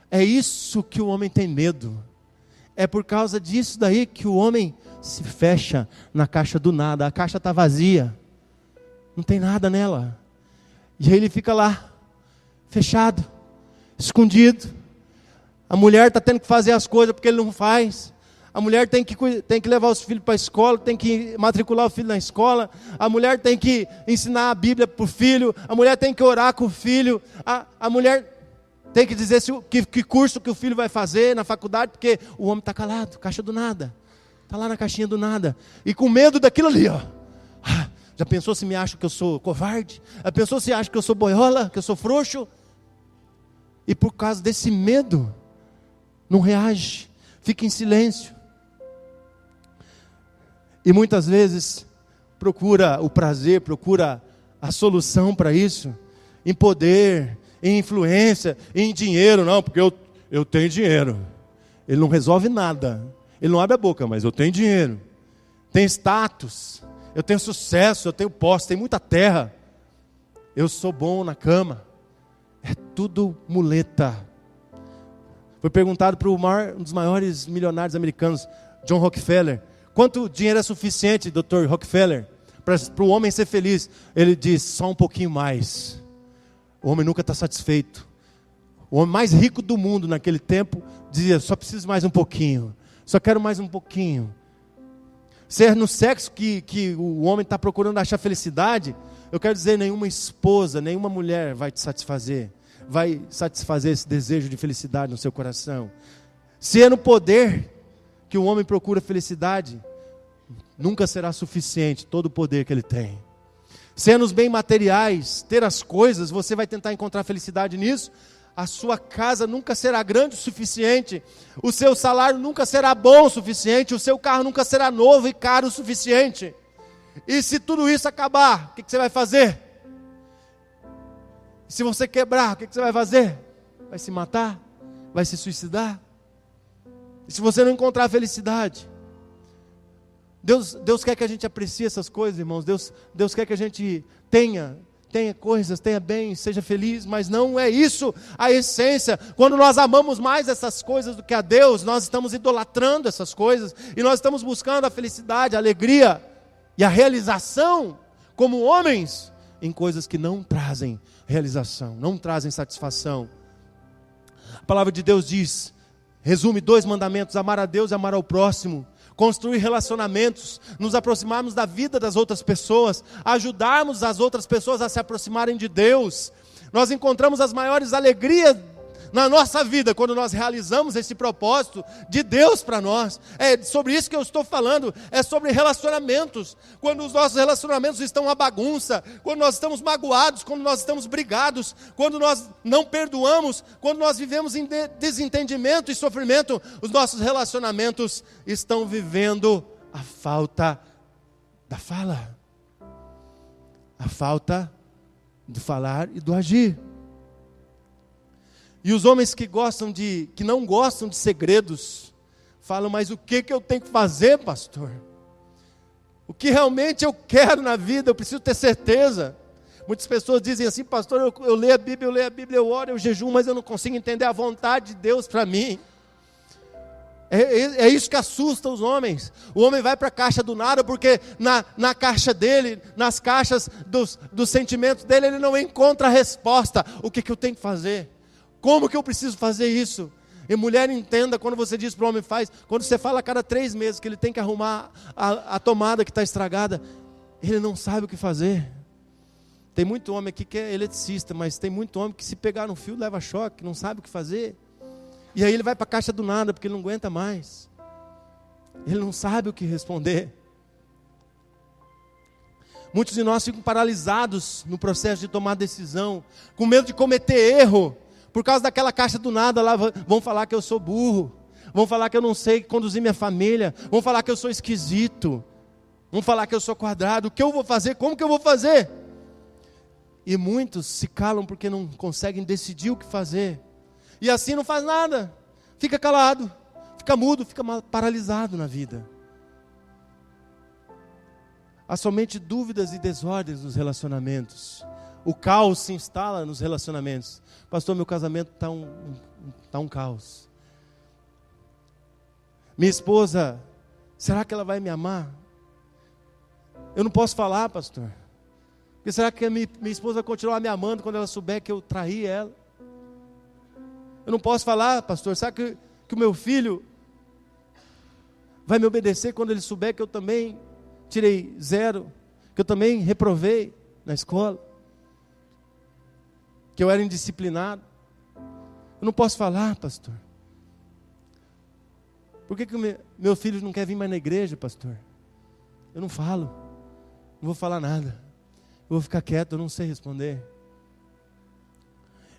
É isso que o homem tem medo. É por causa disso daí que o homem se fecha na caixa do nada. A caixa está vazia, não tem nada nela. E aí ele fica lá, fechado, escondido. A mulher está tendo que fazer as coisas porque ele não faz. A mulher tem que levar os filhos para a escola, tem que matricular o filho na escola. A mulher tem que ensinar a Bíblia para o filho. A mulher tem que orar com o filho. A mulher tem que dizer que curso que o filho vai fazer na faculdade, porque o homem está calado, caixa do nada. Está lá na caixinha do nada. E com medo daquilo ali, ó. Já pensou se me acha que eu sou covarde? Já pensou se acha que eu sou boiola, que eu sou frouxo? E por causa desse medo, não reage, fica em silêncio. E muitas vezes procura o prazer, procura a solução para isso, em poder, em influência, em dinheiro. Não, porque eu tenho dinheiro. Ele não resolve nada. Ele não abre a boca, mas eu tenho dinheiro. Tenho status, eu tenho sucesso, eu tenho posse, tenho muita terra. Eu sou bom na cama. É tudo muleta. Foi perguntado para um dos maiores milionários americanos, John Rockefeller, quanto dinheiro é suficiente, Dr. Rockefeller, para o homem ser feliz? Ele diz, só um pouquinho mais. O homem nunca está satisfeito. O homem mais rico do mundo naquele tempo dizia, só preciso mais um pouquinho. Só quero mais um pouquinho. Se é no sexo que o homem está procurando achar felicidade, eu quero dizer, nenhuma esposa, nenhuma mulher vai te satisfazer. Vai satisfazer esse desejo de felicidade no seu coração. Se é no poder que o homem procura felicidade, nunca será suficiente todo o poder que ele tem. Se é nos bens materiais, ter as coisas, você vai tentar encontrar felicidade nisso, a sua casa nunca será grande o suficiente, o seu salário nunca será bom o suficiente, o seu carro nunca será novo e caro o suficiente. E se tudo isso acabar, o que você vai fazer? Se você quebrar, o que você vai fazer? Vai se matar? Vai se suicidar? E se você não encontrar felicidade? Deus quer que a gente aprecie essas coisas, irmãos. Deus quer que a gente tenha coisas, tenha bens, seja feliz, mas não é isso a essência. Quando nós amamos mais essas coisas do que a Deus, nós estamos idolatrando essas coisas, e nós estamos buscando a felicidade, a alegria e a realização como homens em coisas que não trazem realização, não trazem satisfação. A palavra de Deus diz, resume 2 mandamentos: amar a Deus e amar ao próximo. Construir relacionamentos, nos aproximarmos da vida das outras pessoas, ajudarmos as outras pessoas a se aproximarem de Deus. Nós encontramos as maiores alegrias na nossa vida quando nós realizamos esse propósito de Deus para nós. É sobre isso que eu estou falando, é sobre relacionamentos. Quando os nossos relacionamentos estão uma bagunça, quando nós estamos magoados, quando nós estamos brigados, quando nós não perdoamos, quando nós vivemos em desentendimento e sofrimento, os nossos relacionamentos estão vivendo a falta da fala, a falta do falar e do agir. E os homens que não gostam de segredos, falam, mas o que eu tenho que fazer, pastor? O que realmente eu quero na vida, eu preciso ter certeza. Muitas pessoas dizem assim, pastor, eu leio a Bíblia, eu oro, eu jejuo, mas eu não consigo entender a vontade de Deus para mim. É isso que assusta os homens. O homem vai para a caixa do nada, porque na caixa dele, nas caixas dos sentimentos dele, ele não encontra a resposta. O que eu tenho que fazer? Como que eu preciso fazer isso? E mulher, entenda, quando você diz para o homem quando você fala a cada 3 meses que ele tem que arrumar a tomada que está estragada, ele não sabe o que fazer. Tem muito homem aqui que é eletricista, mas tem muito homem que se pegar no fio leva choque, não sabe o que fazer. E aí ele vai para a caixa do nada, porque ele não aguenta mais. Ele não sabe o que responder. Muitos de nós ficam paralisados no processo de tomar decisão, com medo de cometer erro. Por causa daquela caixa do nada lá, vão falar que eu sou burro, vão falar que eu não sei conduzir minha família, vão falar que eu sou esquisito, vão falar que eu sou quadrado. O que eu vou fazer? Como que eu vou fazer? E muitos se calam porque não conseguem decidir o que fazer. E assim não faz nada, fica calado, fica mudo, fica paralisado na vida. Há somente dúvidas e desordens nos relacionamentos. O caos se instala nos relacionamentos. Pastor, meu casamento está um caos. Minha esposa, será que ela vai me amar? Eu não posso falar, pastor. Porque será que minha esposa vai continuar me amando quando ela souber que eu traí ela? Eu não posso falar, pastor. Será que o meu filho vai me obedecer quando ele souber que eu também tirei 0? Que eu também reprovei na escola? Que eu era indisciplinado? Eu não posso falar, pastor. Por que meu filho não quer vir mais na igreja, pastor? Eu não falo. Não vou falar nada. Eu vou ficar quieto, eu não sei responder.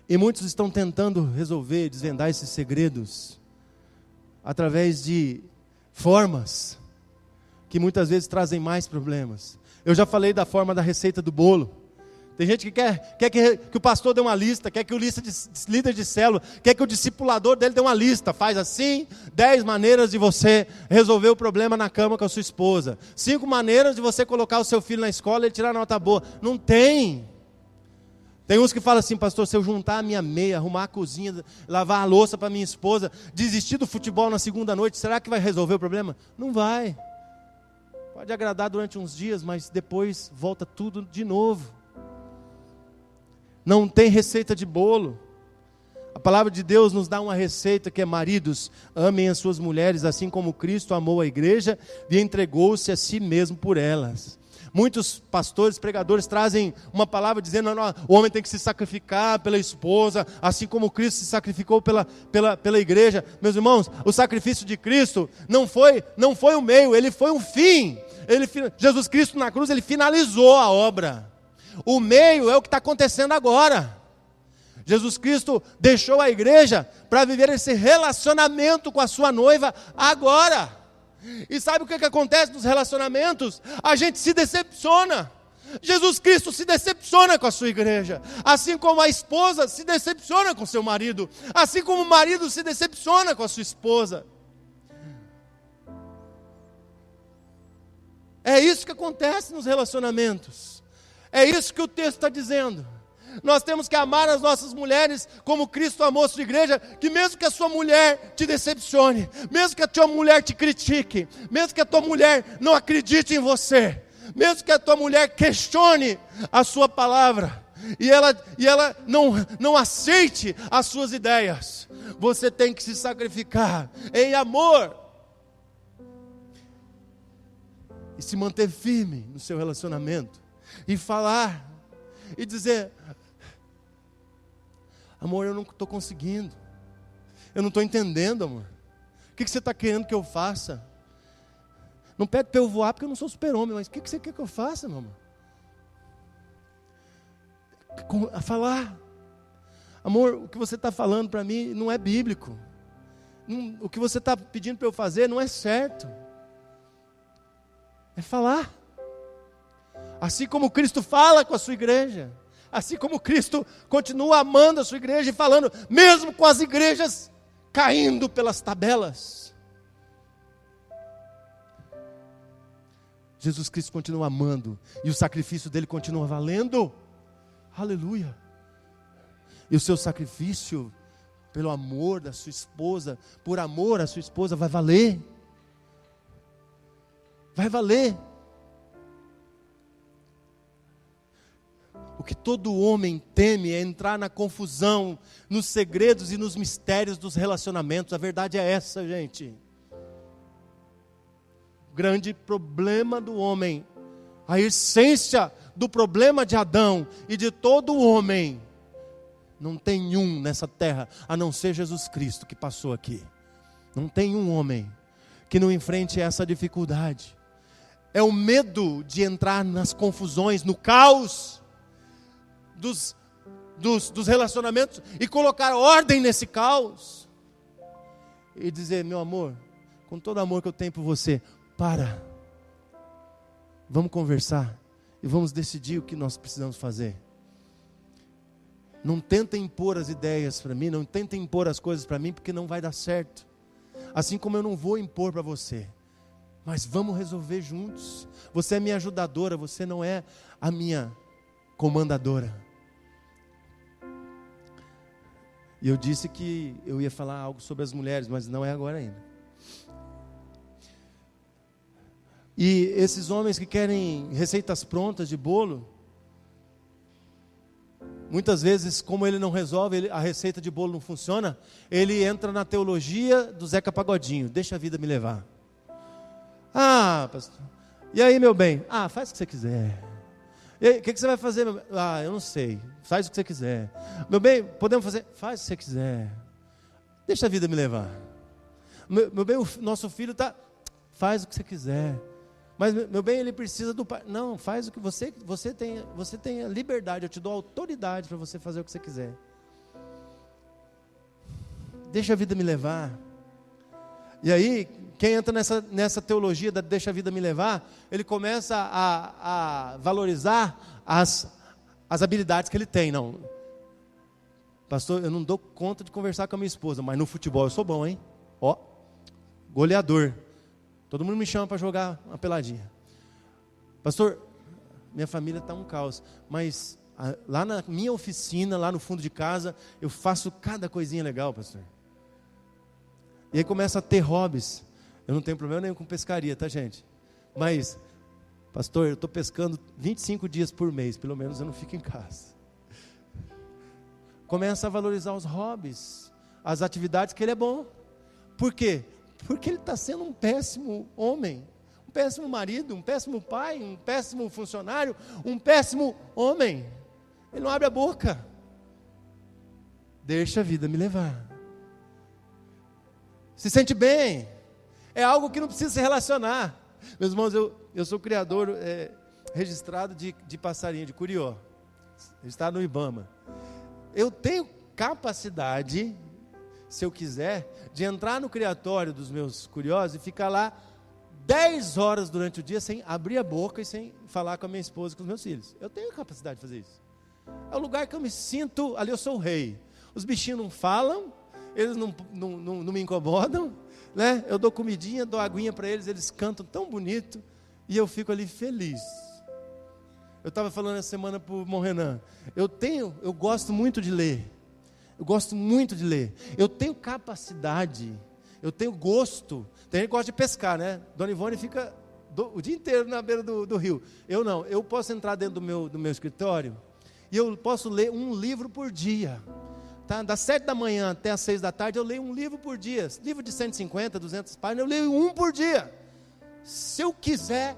E muitos estão tentando resolver, desvendar esses segredos através de formas que muitas vezes trazem mais problemas. Eu já falei da forma da receita do bolo. Tem gente que quer que o pastor dê uma lista, quer que o líder de célula, quer que o discipulador dele dê uma lista. Faz assim, 10 maneiras de você resolver o problema na cama com a sua esposa. 5 maneiras de você colocar o seu filho na escola e ele tirar nota boa. Não tem. Tem uns que falam assim, pastor, se eu juntar a minha meia, arrumar a cozinha, lavar a louça para minha esposa, desistir do futebol na segunda noite, será que vai resolver o problema? Não vai. Pode agradar durante uns dias, mas depois volta tudo de novo. Não tem receita de bolo. A palavra de Deus nos dá uma receita que é: maridos, amem as suas mulheres assim como Cristo amou a igreja e entregou-se a si mesmo por elas. Muitos pastores, pregadores trazem uma palavra dizendo: não, o homem tem que se sacrificar pela esposa, assim como Cristo se sacrificou pela igreja. Meus irmãos, o sacrifício de Cristo não foi o meio, ele foi um fim. Jesus Cristo na cruz, ele finalizou a obra. O meio é o que está acontecendo agora. Jesus Cristo deixou a igreja para viver esse relacionamento com a sua noiva agora. E sabe o que acontece nos relacionamentos? A gente se decepciona. Jesus Cristo se decepciona com a sua igreja, assim como a esposa se decepciona com seu marido, assim como o marido se decepciona com a sua esposa. É isso que acontece nos relacionamentos. É isso que o texto está dizendo. Nós temos que amar as nossas mulheres como Cristo amou a sua igreja, que mesmo que a sua mulher te decepcione, mesmo que a tua mulher te critique, mesmo que a tua mulher não acredite em você, mesmo que a tua mulher questione a sua palavra, e ela não aceite as suas ideias, você tem que se sacrificar em amor, e se manter firme no seu relacionamento, e falar, e dizer: amor, eu não estou conseguindo, eu não estou entendendo, amor, o que você está querendo que eu faça? Não pede para eu voar porque eu não sou super-homem, mas o que você quer que eu faça, meu amor? A falar: amor, o que você está falando para mim não é bíblico, o que você está pedindo para eu fazer não é certo. É falar. Assim como Cristo fala com a sua igreja, assim como Cristo continua amando a sua igreja e falando, mesmo com as igrejas caindo pelas tabelas, Jesus Cristo continua amando, e o sacrifício dele continua valendo. Aleluia. E o seu sacrifício pelo amor da sua esposa, por amor à sua esposa, vai valer. Vai valer. O que todo homem teme é entrar na confusão, nos segredos e nos mistérios dos relacionamentos. A verdade é essa, gente. O grande problema do homem, a essência do problema de Adão e de todo homem, não tem um nessa terra, a não ser Jesus Cristo que passou aqui. Não tem um homem que não enfrente essa dificuldade. É o medo de entrar nas confusões, no caos dos relacionamentos e colocar ordem nesse caos. E dizer: meu amor, com todo amor que eu tenho por você, vamos conversar e vamos decidir o que nós precisamos fazer. Não tenta impor as ideias para mim, não tenta impor as coisas para mim, porque não vai dar certo. Assim como eu não vou impor para você, mas vamos resolver juntos. Você é minha ajudadora, você não é a minha comandadora. E eu disse que eu ia falar algo sobre as mulheres, mas não é agora ainda. E esses homens que querem receitas prontas de bolo, muitas vezes, como ele não resolve, a receita de bolo não funciona, ele entra na teologia do Zeca Pagodinho: deixa a vida me levar. Ah, pastor, e aí, meu bem? Ah, faz o que você quiser. E aí, o que você vai fazer, meu bem? Ah, eu não sei, faz o que você quiser. Meu bem, podemos fazer? Faz o que você quiser. Deixa a vida me levar. Meu bem, o nosso filho está... Faz o que você quiser. Mas, meu bem, ele precisa do pai. Não, faz o que você tem a liberdade, eu te dou autoridade para você fazer o que você quiser. Deixa a vida me levar. E aí, quem entra nessa teologia da deixa a vida me levar, ele começa a valorizar as habilidades que ele tem. Não, pastor, eu não dou conta de conversar com a minha esposa, mas no futebol eu sou bom, hein? Ó, goleador. Todo mundo me chama para jogar uma peladinha. Pastor, minha família está um caos, mas lá na minha oficina, lá no fundo de casa, eu faço cada coisinha legal, pastor. E aí começa a ter hobbies. Eu não tenho problema nenhum com pescaria, tá, gente? Mas, pastor, eu estou pescando 25 dias por mês, pelo menos eu não fico em casa. Começa a valorizar os hobbies, as atividades que ele é bom. Por quê? Porque ele está sendo um péssimo homem, um péssimo marido, um péssimo pai, um péssimo funcionário, um péssimo homem. Ele não abre a boca. Deixa a vida me levar. Se sente bem. É algo que não precisa se relacionar. Meus irmãos, eu sou criador registrado de passarinho, de curió. Está no IBAMA. Eu tenho capacidade, se eu quiser, de entrar no criatório dos meus curiós e ficar lá 10 horas durante o dia sem abrir a boca e sem falar com a minha esposa e com os meus filhos. Eu tenho capacidade de fazer isso. É o lugar que eu me sinto, ali eu sou o rei. Os bichinhos não falam, eles não me incomodam, né? Eu dou comidinha, dou aguinha para eles, eles cantam tão bonito e eu fico ali feliz. Eu estava falando essa semana para o Monrenan, eu gosto muito de ler. Eu gosto muito de ler. Eu tenho capacidade, eu tenho gosto. Tem gente que gosta de pescar, né? Dona Ivone fica o dia inteiro na beira do rio. Eu não, eu posso entrar dentro do meu escritório e eu posso ler um livro por dia. Tá? Das 7 da manhã até as 6 da tarde eu leio um livro por dia. Livro de 150, 200 páginas, eu leio um por dia. Se eu quiser,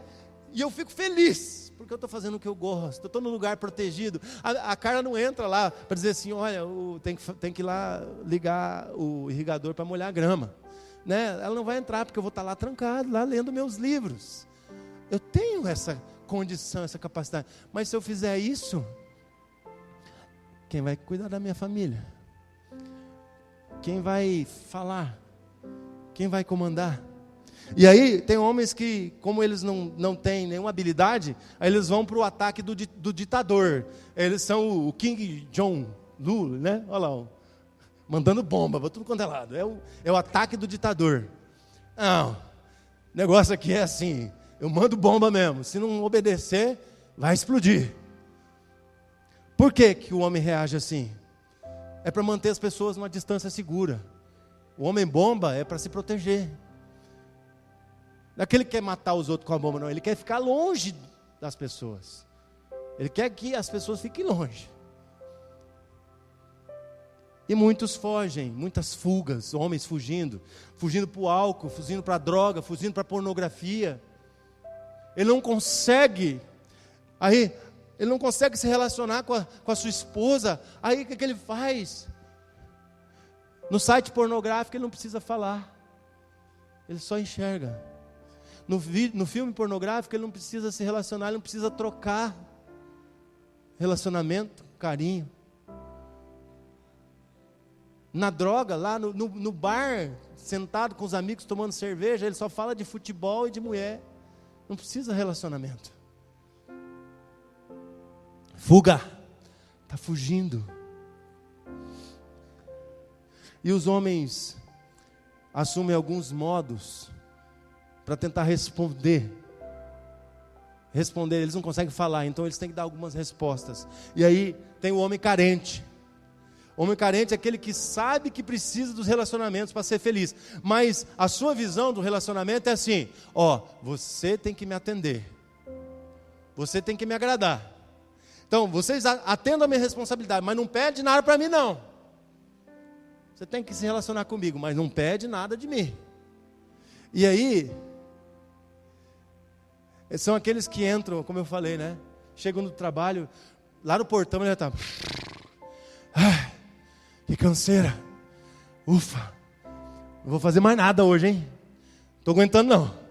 e eu fico feliz, porque eu estou fazendo o que eu gosto, eu estou num lugar protegido. A Carla não entra lá para dizer assim, olha, tem que ir lá ligar o irrigador para molhar a grama. Né? Ela não vai entrar, porque eu vou estar lá trancado, lá lendo meus livros. Eu tenho essa condição, essa capacidade. Mas se eu fizer isso, quem vai cuidar da minha família? Quem vai falar? Quem vai comandar? E aí tem homens que, como eles não têm nenhuma habilidade, aí eles vão para o ataque do ditador. Eles são o King John Lu, né? Olha lá, mandando bomba para tudo quanto é lado. É o ataque do ditador. Não, o negócio aqui é assim, eu mando bomba mesmo. Se não obedecer, vai explodir. Por que o homem reage assim? É para manter as pessoas numa distância segura. O homem bomba é para se proteger. Não é que ele quer matar os outros com a bomba, não. Ele quer ficar longe das pessoas. Ele quer que as pessoas fiquem longe. E muitos fogem, muitas fugas, homens fugindo para o álcool, fugindo para a droga, fugindo para a pornografia. Ele não consegue, ele não consegue se relacionar com a sua esposa. Aí o que ele faz? No site pornográfico ele não precisa falar, ele só enxerga. No filme pornográfico ele não precisa se relacionar, ele não precisa trocar relacionamento, carinho. Na droga, lá no bar, sentado com os amigos tomando cerveja, ele só fala de futebol e de mulher. Não precisa relacionamento. Fuga. Está fugindo. E os homens assumem alguns modos para tentar responder. Eles não conseguem falar, então eles têm que dar algumas respostas. E aí tem o homem carente. O homem carente é aquele que sabe que precisa dos relacionamentos para ser feliz. Mas a sua visão do relacionamento é assim: você tem que me atender. Você tem que me agradar. Então, vocês atendam a minha responsabilidade, mas não pede nada para mim não. Você tem que se relacionar comigo, mas não pede nada de mim. E aí, são aqueles que entram, como eu falei, né? Chegam no trabalho, lá no portão ele já está... que canseira. Ufa, não vou fazer mais nada hoje, hein? Estou aguentando não.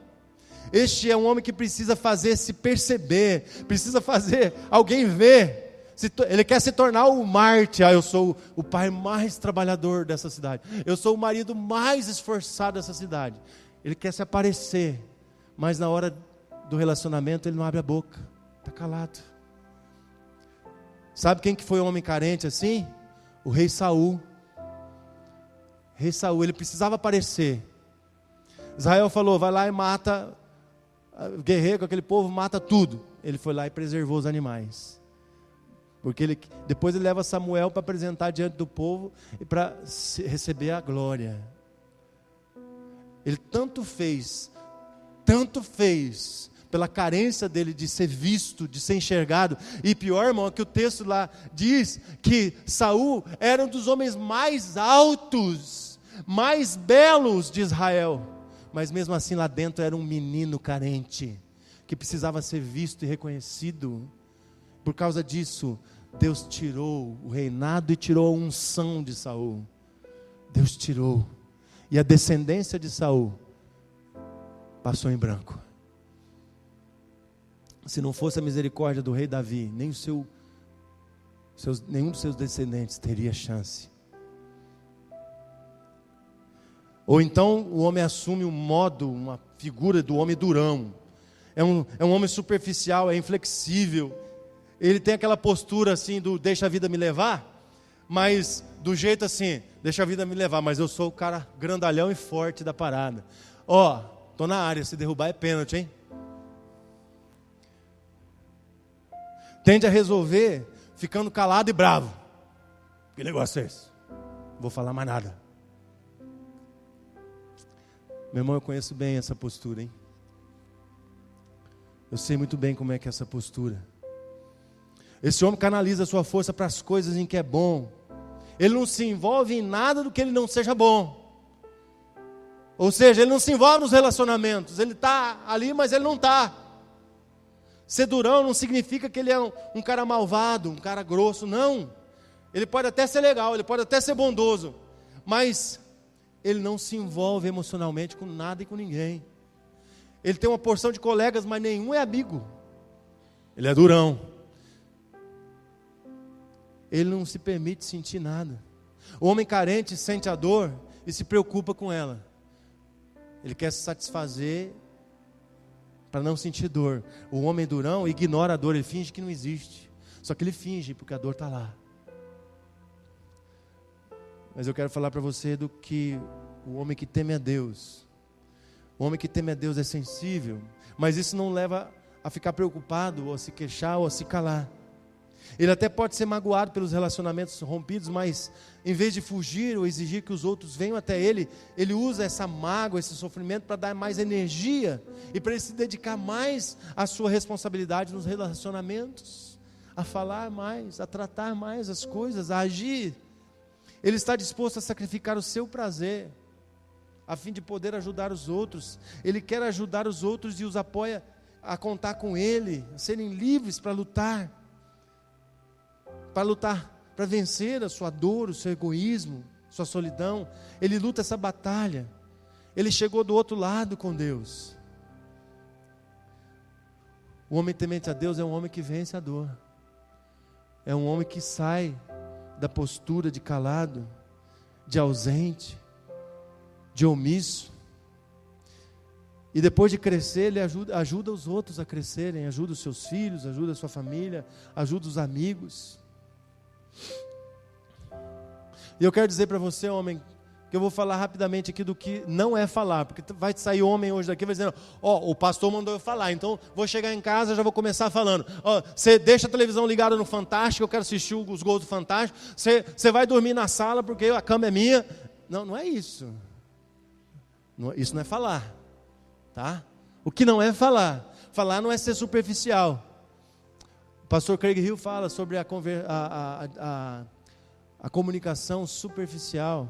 Este é um homem que precisa fazer se perceber, precisa fazer alguém ver. Ele quer se tornar o Marte. Eu sou o pai mais trabalhador dessa cidade. Eu sou o marido mais esforçado dessa cidade. Ele quer se aparecer, mas na hora do relacionamento ele não abre a boca, está calado. Sabe quem que foi o homem carente assim? O rei Saul. Rei Saul, ele precisava aparecer. Israel falou, vai lá e mata, guerreia com aquele povo, mata tudo. Ele foi lá e preservou os animais. Porque depois ele leva Samuel para apresentar diante do povo e para receber a glória. Ele tanto fez pela carência dele de ser visto, de ser enxergado. E pior, irmão, é que o texto lá diz que Saul era um dos homens mais altos, mais belos de Israel. Mas mesmo assim lá dentro era um menino carente, que precisava ser visto e reconhecido. Por causa disso, Deus tirou o reinado e tirou a unção de Saul. Deus tirou. E a descendência de Saul passou em branco. Se não fosse a misericórdia do rei Davi, nenhum dos seus descendentes teria chance. Ou então o homem assume um modo, uma figura do homem durão. É um homem superficial, é inflexível. Ele tem aquela postura assim do deixa a vida me levar, mas do jeito assim, deixa a vida me levar, mas eu sou o cara grandalhão e forte da parada. Ó, tô na área, se derrubar é pênalti, hein? Tende a resolver ficando calado e bravo. Que negócio é esse? Não vou falar mais nada. Meu irmão, eu conheço bem essa postura, hein? Eu sei muito bem como é que é essa postura. Esse homem canaliza a sua força para as coisas em que é bom. Ele não se envolve em nada do que ele não seja bom. Ou seja, ele não se envolve nos relacionamentos. Ele está ali, mas ele não está. Ser durão não significa que ele é um cara malvado, um cara grosso, não. Ele pode até ser legal, ele pode até ser bondoso, mas ele não se envolve emocionalmente com nada e com ninguém. Ele tem uma porção de colegas, mas nenhum é amigo. Ele é durão. Ele não se permite sentir nada. O homem carente sente a dor e se preocupa com ela. Ele quer se satisfazer para não sentir dor. O homem durão ignora a dor, ele finge que não existe. Só que ele finge porque a dor está lá. Mas eu quero falar para você do que o homem que teme a Deus. O homem que teme a Deus é sensível, mas isso não leva a ficar preocupado, ou a se queixar, ou a se calar. Ele até pode ser magoado pelos relacionamentos rompidos, mas em vez de fugir ou exigir que os outros venham até ele, ele usa essa mágoa, esse sofrimento para dar mais energia e para ele se dedicar mais à sua responsabilidade nos relacionamentos, a falar mais, a tratar mais as coisas, a agir. Ele está disposto a sacrificar o seu prazer a fim de poder ajudar os outros. Ele quer ajudar os outros e os apoia a contar com ele, a serem livres para lutar, para vencer a sua dor, o seu egoísmo, sua solidão. Ele luta essa batalha. Ele chegou do outro lado com Deus. O homem temente a Deus é um homem que vence a dor. É um homem que sai da postura de calado, de ausente, de omisso. E depois de crescer, ele ajuda os outros a crescerem, ajuda os seus filhos, ajuda a sua família, ajuda os amigos. E eu quero dizer para você, homem, que eu vou falar rapidamente aqui do que não é falar, porque vai sair homem hoje daqui vai dizendo, o pastor mandou eu falar, então vou chegar em casa, já vou começar falando, você deixa a televisão ligada no Fantástico, eu quero assistir os gols do Fantástico, você vai dormir na sala porque a cama é minha. Não é isso. Isso não é falar, tá? O que não é falar? Falar não é ser superficial. O pastor Craig Hill fala sobre a comunicação superficial.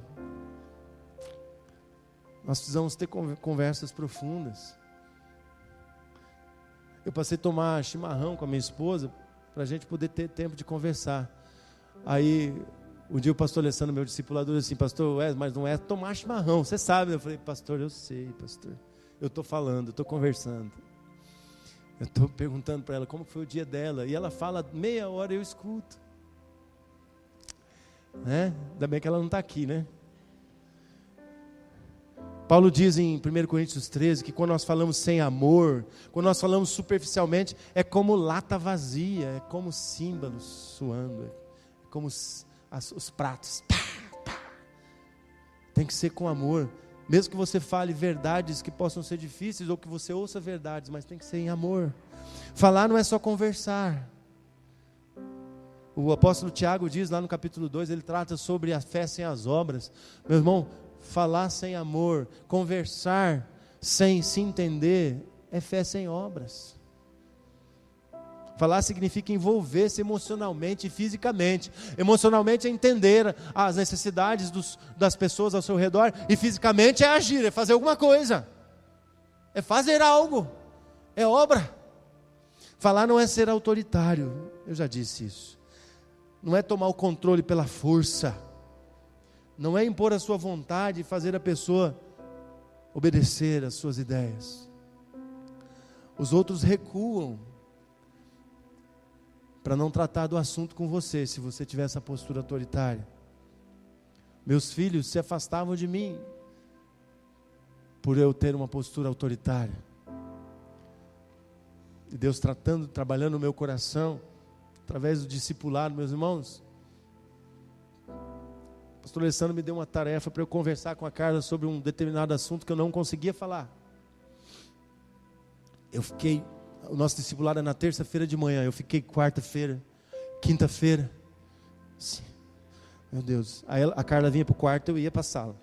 Nós precisamos ter conversas profundas. Eu passei a tomar chimarrão com a minha esposa para a gente poder ter tempo de conversar. Aí, um dia o pastor Alessandro, meu discipulador, disse assim, pastor, mas não é tomar chimarrão, você sabe. Eu falei, pastor, eu sei, pastor. Eu estou falando, eu estou conversando. Eu estou perguntando para ela como foi o dia dela. E ela fala meia hora e eu escuto. Né? Ainda bem que ela não está aqui, né? Paulo diz em 1 Coríntios 13 que quando nós falamos sem amor, quando nós falamos superficialmente, é como lata vazia, é como símbolos suando, é como os pratos. Tem que ser com amor, mesmo que você fale verdades que possam ser difíceis, ou que você ouça verdades, mas tem que ser em amor. Falar não é só conversar. O apóstolo Tiago diz lá no capítulo 2, ele trata sobre a fé sem as obras. Meu irmão, falar sem amor, conversar sem se entender, é fé sem obras. Falar significa envolver-se emocionalmente e fisicamente. Emocionalmente é entender as necessidades das pessoas ao seu redor, e fisicamente é agir, é fazer alguma coisa, é fazer algo, é obra. Falar não é ser autoritário, eu já disse isso. Não é tomar o controle pela força, não é impor a sua vontade e fazer a pessoa obedecer às suas ideias. Os outros recuam para não tratar do assunto com você, se você tiver essa postura autoritária. Meus filhos se afastavam de mim por eu ter uma postura autoritária. E Deus trabalhando no meu coração, através do discipulado, meus irmãos. O pastor Alessandro me deu uma tarefa para eu conversar com a Carla sobre um determinado assunto que eu não conseguia falar. O nosso discipulado é na terça-feira de manhã, eu fiquei quarta-feira, quinta-feira, meu Deus, aí a Carla vinha para o quarto, eu ia para a sala,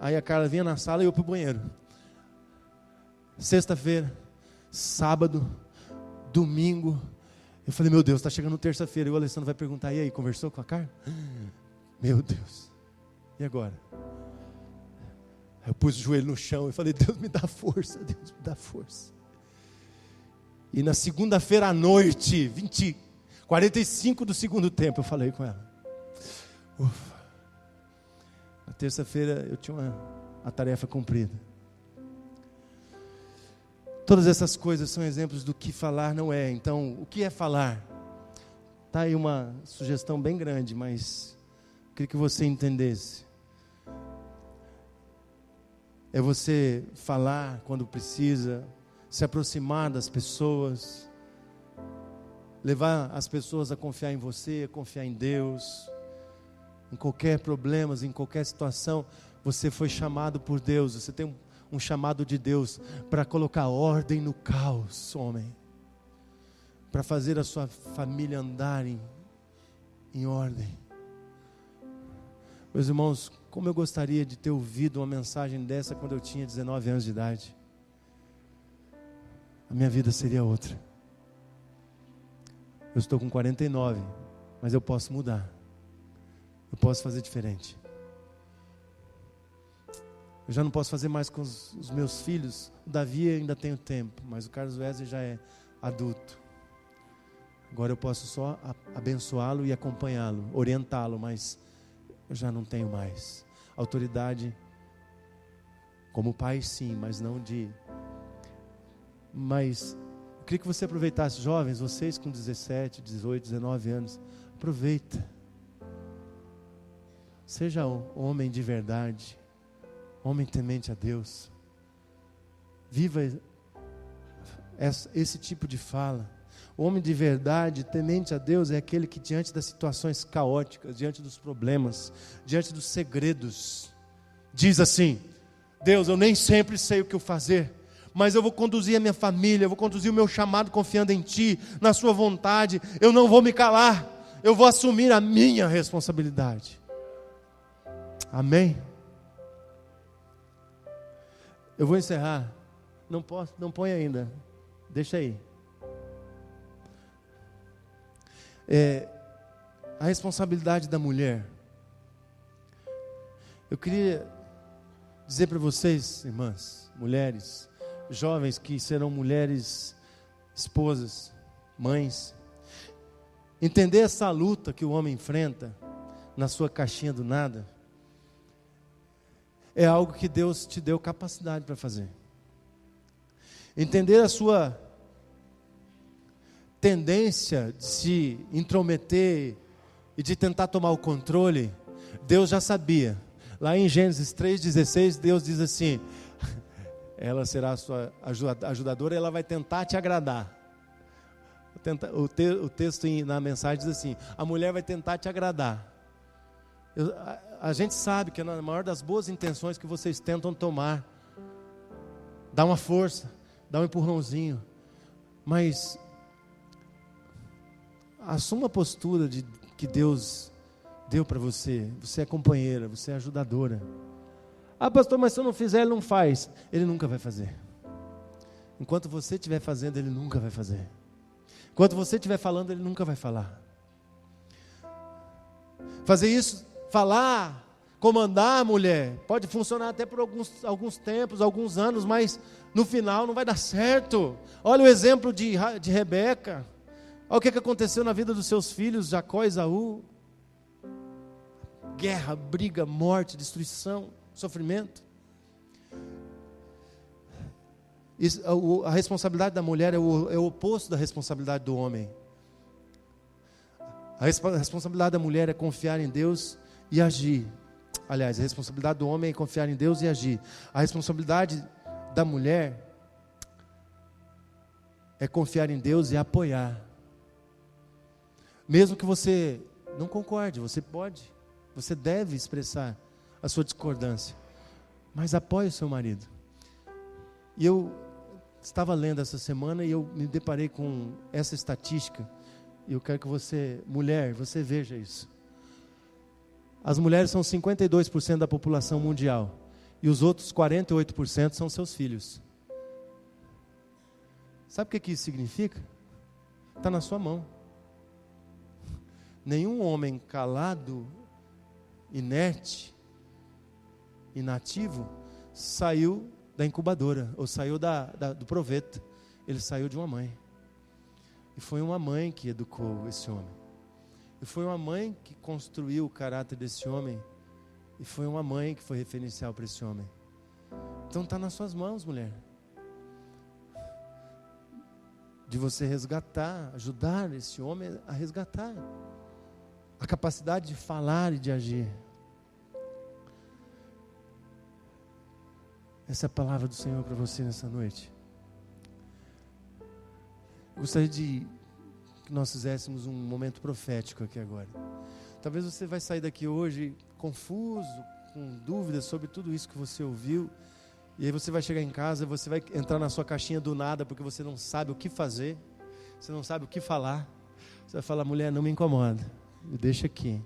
aí a Carla vinha na sala e eu para o banheiro. Sexta-feira, sábado, domingo, eu falei, meu Deus, está chegando terça-feira, e o Alessandro vai perguntar, e aí, conversou com a Carla? Meu Deus, e agora? Aí eu pus o joelho no chão e falei, Deus me dá força, Deus me dá força. E na segunda-feira à noite, 45 do segundo tempo, eu falei com ela. Ufa. Na terça-feira eu tinha a tarefa cumprida. Todas essas coisas são exemplos do que falar não é. Então, o que é falar? Está aí uma sugestão bem grande, mas eu queria que você entendesse. É você falar quando precisa, se aproximar das pessoas, levar as pessoas a confiar em você, a confiar em Deus. Em qualquer problema, em qualquer situação, você foi chamado por Deus, você tem um chamado de Deus para colocar ordem no caos, homem, para fazer a sua família andar em ordem. Meus irmãos, como eu gostaria de ter ouvido uma mensagem dessa quando eu tinha 19 anos de idade. A minha vida seria outra. Eu estou com 49, mas eu posso mudar. Eu posso fazer diferente. Eu já não posso fazer mais com os meus filhos. O Davi ainda tem tempo, mas o Carlos Wesley já é adulto. Agora eu posso só abençoá-lo e acompanhá-lo, orientá-lo, mas eu já não tenho mais autoridade como pai, sim, mas não de... Mas eu queria que você aproveitasse, jovens, vocês com 17, 18, 19 anos, aproveita. Seja um homem de verdade, homem temente a Deus. Viva esse tipo de fala. O homem de verdade, temente a Deus, é aquele que diante das situações caóticas, diante dos problemas, diante dos segredos, diz assim: Deus, eu nem sempre sei o que eu fazer, mas eu vou conduzir a minha família, eu vou conduzir o meu chamado confiando em Ti, na Sua vontade. Eu não vou me calar, eu vou assumir a minha responsabilidade. Amém? Eu vou encerrar. Não põe ainda, deixa aí. A responsabilidade da mulher. Eu queria dizer para vocês, irmãs, mulheres, jovens que serão mulheres, esposas, mães, entender essa luta que o homem enfrenta na sua caixinha do nada, é algo que Deus te deu capacidade para fazer. Entender a sua tendência de se intrometer e de tentar tomar o controle, Deus já sabia. Lá em Gênesis 3,16, Deus diz assim: ela será a sua ajudadora e ela vai tentar te agradar. O texto na mensagem diz assim: a mulher vai tentar te agradar. A gente sabe que é na maior das boas intenções que vocês tentam tomar, dá uma força, dá um empurrãozinho, mas assuma a postura que Deus deu para você. Você é companheira, você é ajudadora. Ah, pastor, mas se eu não fizer, ele não faz. Ele nunca vai fazer. Enquanto você estiver fazendo, ele nunca vai fazer. Enquanto você estiver falando, ele nunca vai falar. Fazer isso, falar, comandar a mulher, pode funcionar até por alguns tempos, alguns anos, mas no final não vai dar certo. Olha o exemplo de Rebeca. Olha o que aconteceu na vida dos seus filhos, Jacó e Esaú. Guerra, briga, morte, destruição, sofrimento. A responsabilidade da mulher é o oposto da responsabilidade do homem. A responsabilidade da mulher é confiar em Deus e agir. Aliás, a responsabilidade do homem é confiar em Deus e agir. A responsabilidade da mulher é confiar em Deus e apoiar. Mesmo que você não concorde, você deve expressar a sua discordância, mas apoie o seu marido. E eu estava lendo essa semana e eu me deparei com essa estatística, e eu quero que você, mulher, você veja isso. As mulheres são 52% da população mundial, e os outros 48% são seus filhos. Sabe o que isso significa? Está na sua mão. Nenhum homem calado, inerte, inativo, saiu da incubadora, ou saiu do proveta. Ele saiu de uma mãe. E foi uma mãe que educou esse homem. E foi uma mãe que construiu o caráter desse homem. E foi uma mãe que foi referencial para esse homem. Então está nas suas mãos, mulher. De você resgatar, ajudar esse homem a resgatar a capacidade de falar e de agir. Essa é a palavra do Senhor para você nessa noite. Eu gostaria que nós fizéssemos um momento profético aqui agora. Talvez você vai sair daqui hoje confuso, com dúvidas sobre tudo isso que você ouviu. E aí você vai chegar em casa, você vai entrar na sua caixinha do nada, porque você não sabe o que fazer, você não sabe o que falar. Você vai falar: mulher, não me incomoda, me deixa aqui.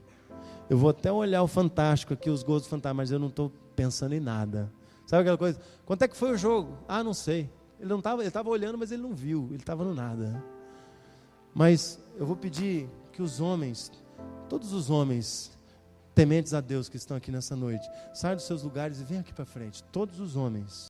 Eu vou até olhar o Fantástico aqui, os gols do Fantástico, mas eu não estou pensando em nada. Sabe aquela coisa? Quanto é que foi o jogo? Ah, não sei. Ele estava olhando, mas ele não viu, ele estava no nada. Mas eu vou pedir que os homens, todos os homens tementes a Deus que estão aqui nessa noite, saiam dos seus lugares e venham aqui para frente. Todos os homens.